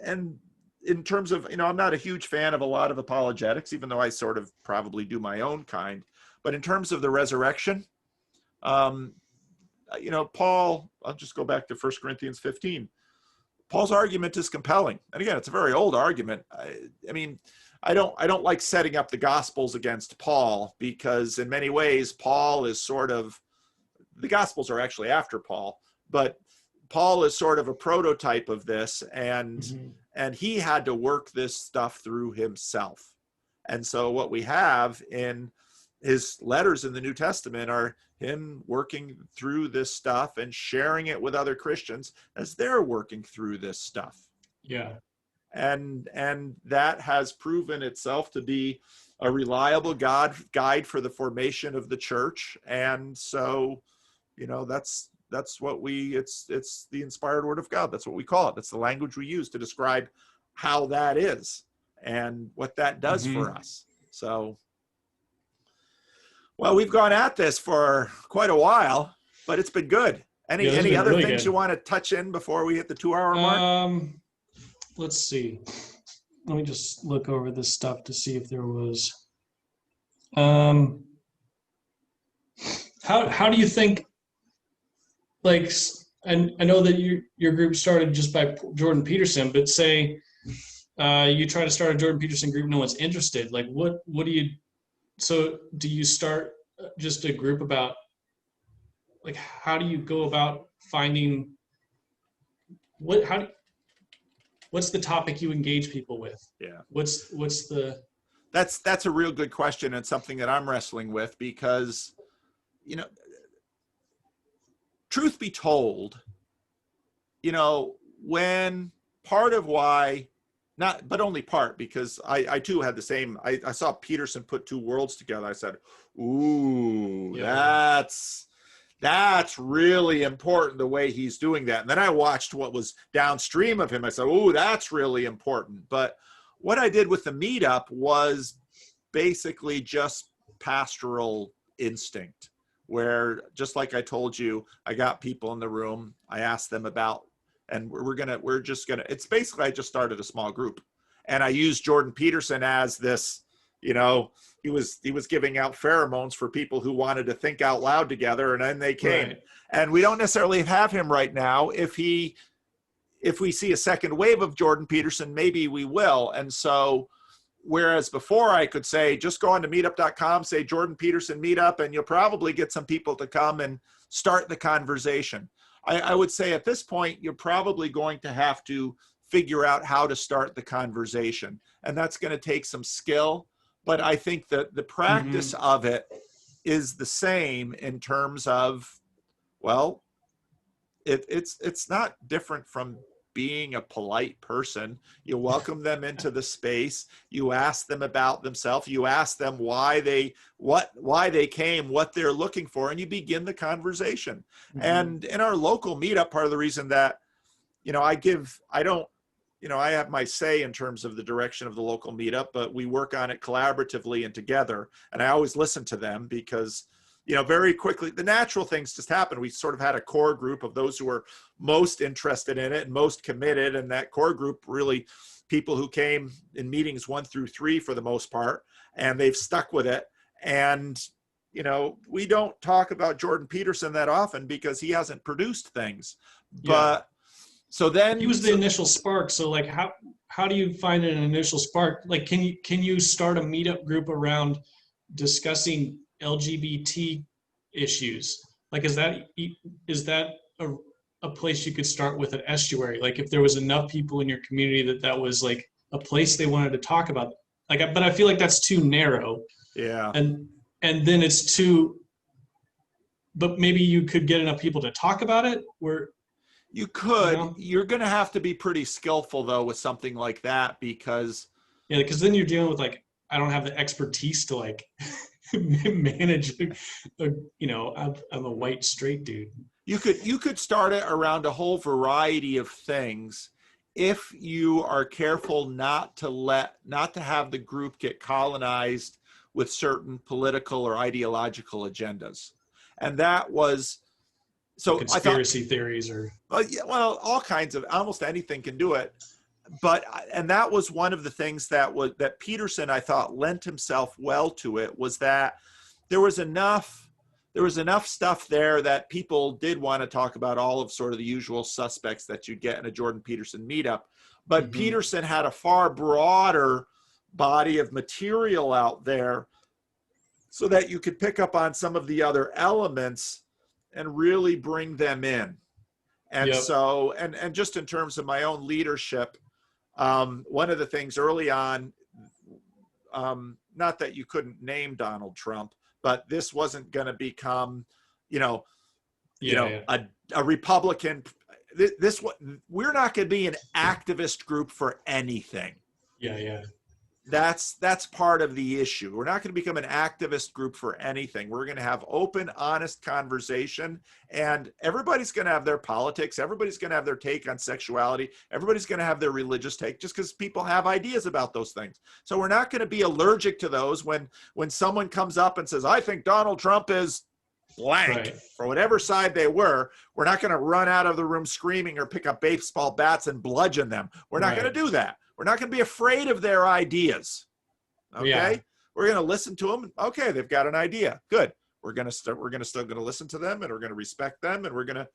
and in terms of, I'm not a huge fan of a lot of apologetics, even though I sort of probably do my own kind. But in terms of the resurrection, Paul, I'll just go back to 1 Corinthians 15. Paul's argument is compelling. And again, it's a very old argument. I mean, I don't like setting up the Gospels against Paul, because in many ways, Paul is sort of, the Gospels are actually after Paul, but Paul is sort of a prototype of this, and he had to work this stuff through himself. And so what we have in his letters in the New Testament are him working through this stuff and sharing it with other Christians as they're working through this stuff. Yeah. And that has proven itself to be a reliable guide for the formation of the church. And so, that's what it's the inspired word of God. That's what we call it. That's the language we use to describe how that is and what that does for us. So, well, we've gone at this for quite a while, but it's been good. Any other really things good. You want to touch in before we hit the 2-hour mark? Let's see. Let me just look over this stuff to see if there was. How do you think? Like, and I know that your group started just by Jordan Peterson, but say you try to start a Jordan Peterson group, no one's interested. Like, what do you? So do you start just a group about, like, how do you go about finding what's the topic you engage people with? Yeah. What's the? That's a real good question, and something that I'm wrestling with, because, truth be told, when part of why, not, but only part, because I too had the same, I saw Peterson put two worlds together. I said, ooh, yeah, that's really important, the way he's doing that. And then I watched what was downstream of him. I said, ooh, that's really important. But what I did with the meetup was basically just pastoral instinct, where, just like I told you, I got people in the room, I asked them about, and it's basically, I just started a small group, and I used Jordan Peterson as this, he was giving out pheromones for people who wanted to think out loud together, and then they came. Right. And we don't necessarily have him right now. If we see a second wave of Jordan Peterson, maybe we will. And so, whereas before I could say, just go on to meetup.com, say Jordan Peterson meetup, and you'll probably get some people to come and start the conversation. I would say at this point, you're probably going to have to figure out how to start the conversation. And that's going to take some skill. But I think that the practice of it is the same in terms of, well, it's not different from being a polite person. You welcome them into the space. You ask them about themselves. You ask them why they came, what they're looking for, and you begin the conversation. And in our local meetup, part of the reason that, I have my say in terms of the direction of the local meetup, but we work on it collaboratively and together. And I always listen to them, because very quickly, the natural things just happen. We sort of had a core group of those who were most interested in it and most committed. And that core group, really people who came in meetings 1 through 3 for the most part, and they've stuck with it. And, we don't talk about Jordan Peterson that often because he hasn't produced things. But so then he was the initial spark. So like, how do you find an initial spark? Like, can you start a meetup group around discussing LGBT issues? Like, is that a place you could start with at Estuary? Like, if there was enough people in your community that was like a place they wanted to talk about, but I feel like that's too narrow. Yeah. And then it's too, but maybe you could get enough people to talk about it where you could, you're going to have to be pretty skillful though with something like that, because then you're dealing with, like, I don't have the expertise to like manage, I'm a white straight dude. You could start it around a whole variety of things if you are careful not to have the group get colonized with certain political or ideological agendas. And that was, so conspiracy theories or all kinds of, almost anything can do it. and that was one of the things that Peterson, I thought, lent himself well to it, was that there was enough stuff there that people did want to talk about all of sort of the usual suspects that you'd get in a Jordan Peterson meetup. But Peterson had a far broader body of material out there so that you could pick up on some of the other elements and really bring them in. And so, and just in terms of my own leadership, one of the things early on, not that you couldn't name Donald Trump, but this wasn't going to become, a Republican. We're not going to be an activist group for anything. That's part of the issue. We're not going to become an activist group for anything. We're going to have open, honest conversation, and everybody's going to have their politics. Everybody's going to have their take on sexuality. Everybody's going to have their religious take, just because people have ideas about those things. So we're not going to be allergic to those when someone comes up and says, I think Donald Trump is blank, for whatever side they were. We're not going to run out of the room screaming or pick up baseball bats and bludgeon them. We're not going to do that. We're not going to be afraid of their ideas. Okay. We're going to listen to them. Okay. They've got an idea. Good. We're still going to listen to them, and we're going to respect them, and we're going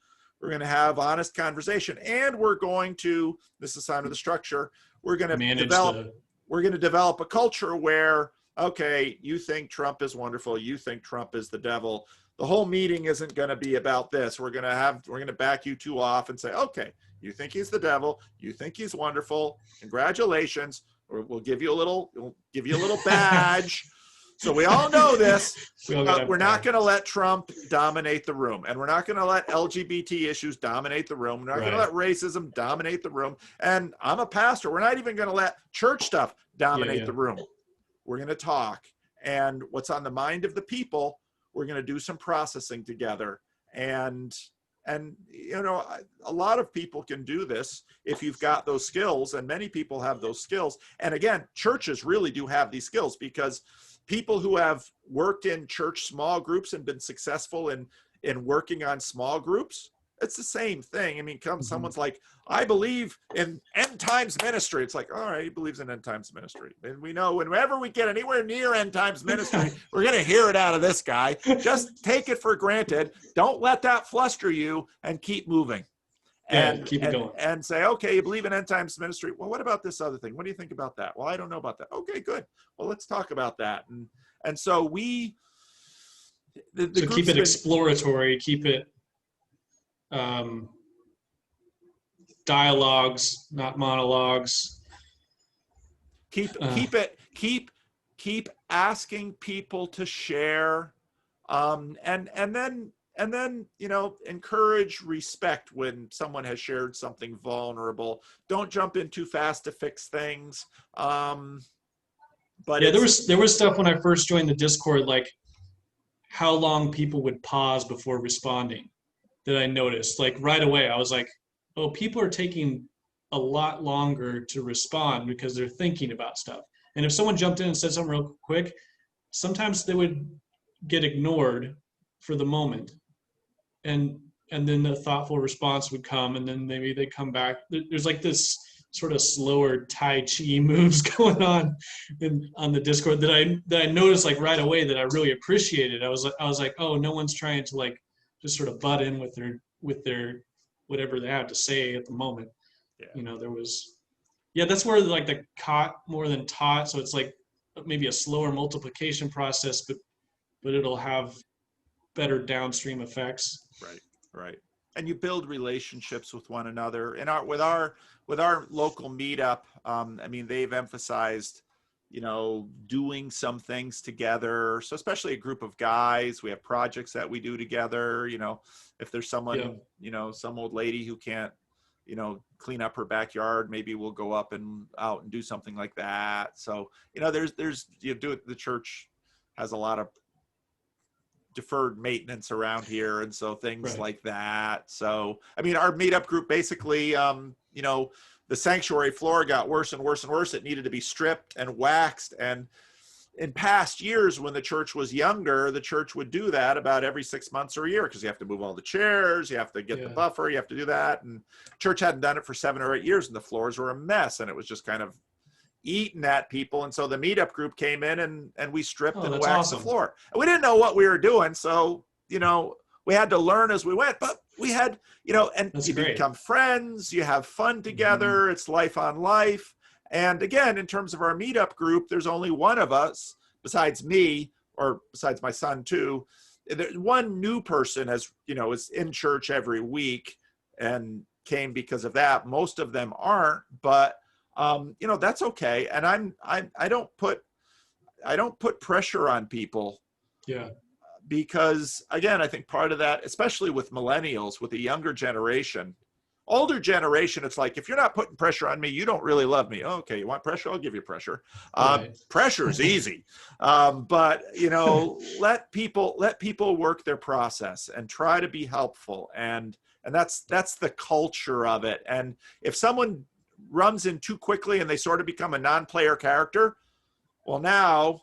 to have honest conversation. And we're going to, this is sign of the structure. We're going to develop a culture where, okay, you think Trump is wonderful. You think Trump is the devil. The whole meeting isn't going to be about this. We're going to back you two off and say, okay, you think he's the devil. You think he's wonderful. Congratulations. We'll give you a little badge. So we all know this, but we're not going to let Trump dominate the room, and we're not going to let LGBT issues dominate the room. We're not going to let racism dominate the room. And I'm a pastor. We're not even going to let church stuff dominate the room. We're going to talk, and what's on the mind of the people, we're going to do some processing together. And a lot of people can do this if you've got those skills, and many people have those skills. And again, churches really do have these skills, because people who have worked in church small groups and been successful in working on small groups, it's the same thing. I mean, someone's like, I believe in end times ministry. It's like, all right, he believes in end times ministry. And we know whenever we get anywhere near end times ministry, we're going to hear it out of this guy. Just take it for granted. Don't let that fluster you, and keep moving. And keep it going. And say, okay, you believe in end times ministry. Well, what about this other thing? What do you think about that? Well, I don't know about that. Okay, good. Well, let's talk about that. And so keep it exploratory, keep it dialogues, not monologues. Keep asking people to share, and then encourage respect when someone has shared something vulnerable. Don't jump in too fast to fix things. But there was stuff when I first joined the Discord, like how long people would pause before responding, that I noticed. Like right away, I was like, oh, people are taking a lot longer to respond because they're thinking about stuff. And if someone jumped in and said something real quick, sometimes they would get ignored for the moment. And then the thoughtful response would come, and then maybe they come back. There's like this sort of slower Tai Chi moves going on on the Discord that I noticed like right away that I really appreciated. I was like, oh, no one's trying to like just sort of butt in with their whatever they have to say at the moment. There was, that's where like the caught more than taught. So it's like maybe a slower multiplication process, but it'll have better downstream effects. Right. And you build relationships with one another. And with our local meetup, they've emphasized, doing some things together. So especially a group of guys, we have projects that we do together. If there's someone, some old lady who can't, clean up her backyard, maybe we'll go up and out and do something like that. So, the church has a lot of deferred maintenance around here, and so things like that. So our meetup group basically, the sanctuary floor got worse and worse and worse. It needed to be stripped and waxed, and in past years when the church was younger, the church would do that about every 6 months or a year, because you have to move all the chairs, you have to get the buffer, you have to do that. And church hadn't done it for 7 or 8 years, and the floors were a mess, and it was just kind of eating at people. And so the meetup group came in and we stripped and waxed the floor. And we didn't know what we were doing. So, you know, we had to learn as we went, but we had, you know, and you become friends, you have fun together. It's life on life. And again, in terms of our meetup group, there's only one of us besides me, or besides my son too. There's one new person, as you know, is in church every week and came because of that. Most of them aren't, but you know, that's okay. And I don't put pressure on people. Yeah. Because again, I think part of that, especially with millennials, with the younger generation, older generation, it's like, if you're not putting pressure on me, you don't really love me. Okay, you want pressure? I'll give you pressure. Pressure is easy. But you know, let people work their process and try to be helpful. And that's the culture of it. And if someone runs in too quickly and they sort of become a non-player character, well, now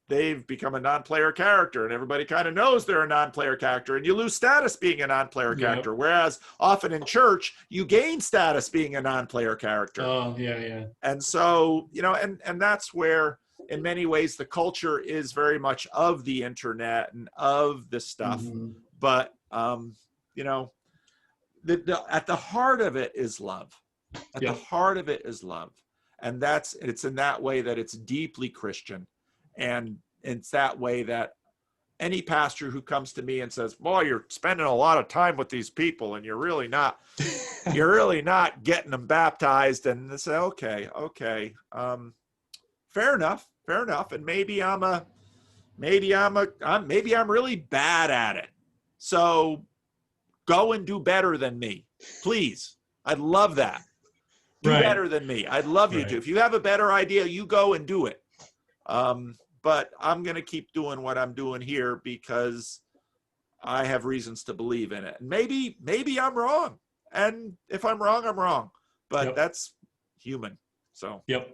they've become a non-player character, and everybody kind of knows they're a non-player character, and you lose status being a non-player character. Whereas often in church, you gain status being a non-player character. Oh, yeah. And so, you know, and that's where, in many ways, the culture is very much of the internet and of this stuff. But, you know, at the heart of it is love. At the heart of it is love. And it's in that way that it's deeply Christian. And it's that way that any pastor who comes to me and says, boy, you're spending a lot of time with these people and you're really not getting them baptized. And they say, okay. Fair enough. And maybe I'm really bad at it. So go and do better than me, please. I'd love that. Do better than me. I'd love you to. If you have a better idea, you go and do it. But I'm going to keep doing what I'm doing here because I have reasons to believe in it. And maybe I'm wrong. And if I'm wrong, I'm wrong. But that's human. So. Yep.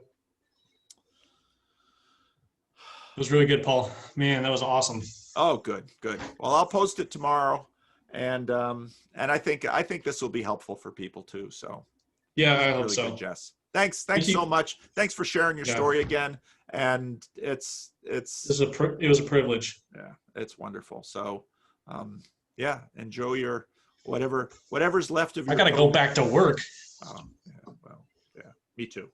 It was really good, Paul. Man, that was awesome. Oh, good. Well, I'll post it tomorrow. And I think this will be helpful for people too. So. Yeah, I hope so. Good, Jess. Thanks so much. Thanks for sharing your story again. And it was a privilege. Yeah, it's wonderful. So, enjoy your whatever's left of your. I got to go back to work. Me too.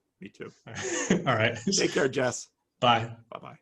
All right. Take care, Jess. Bye. Bye-bye.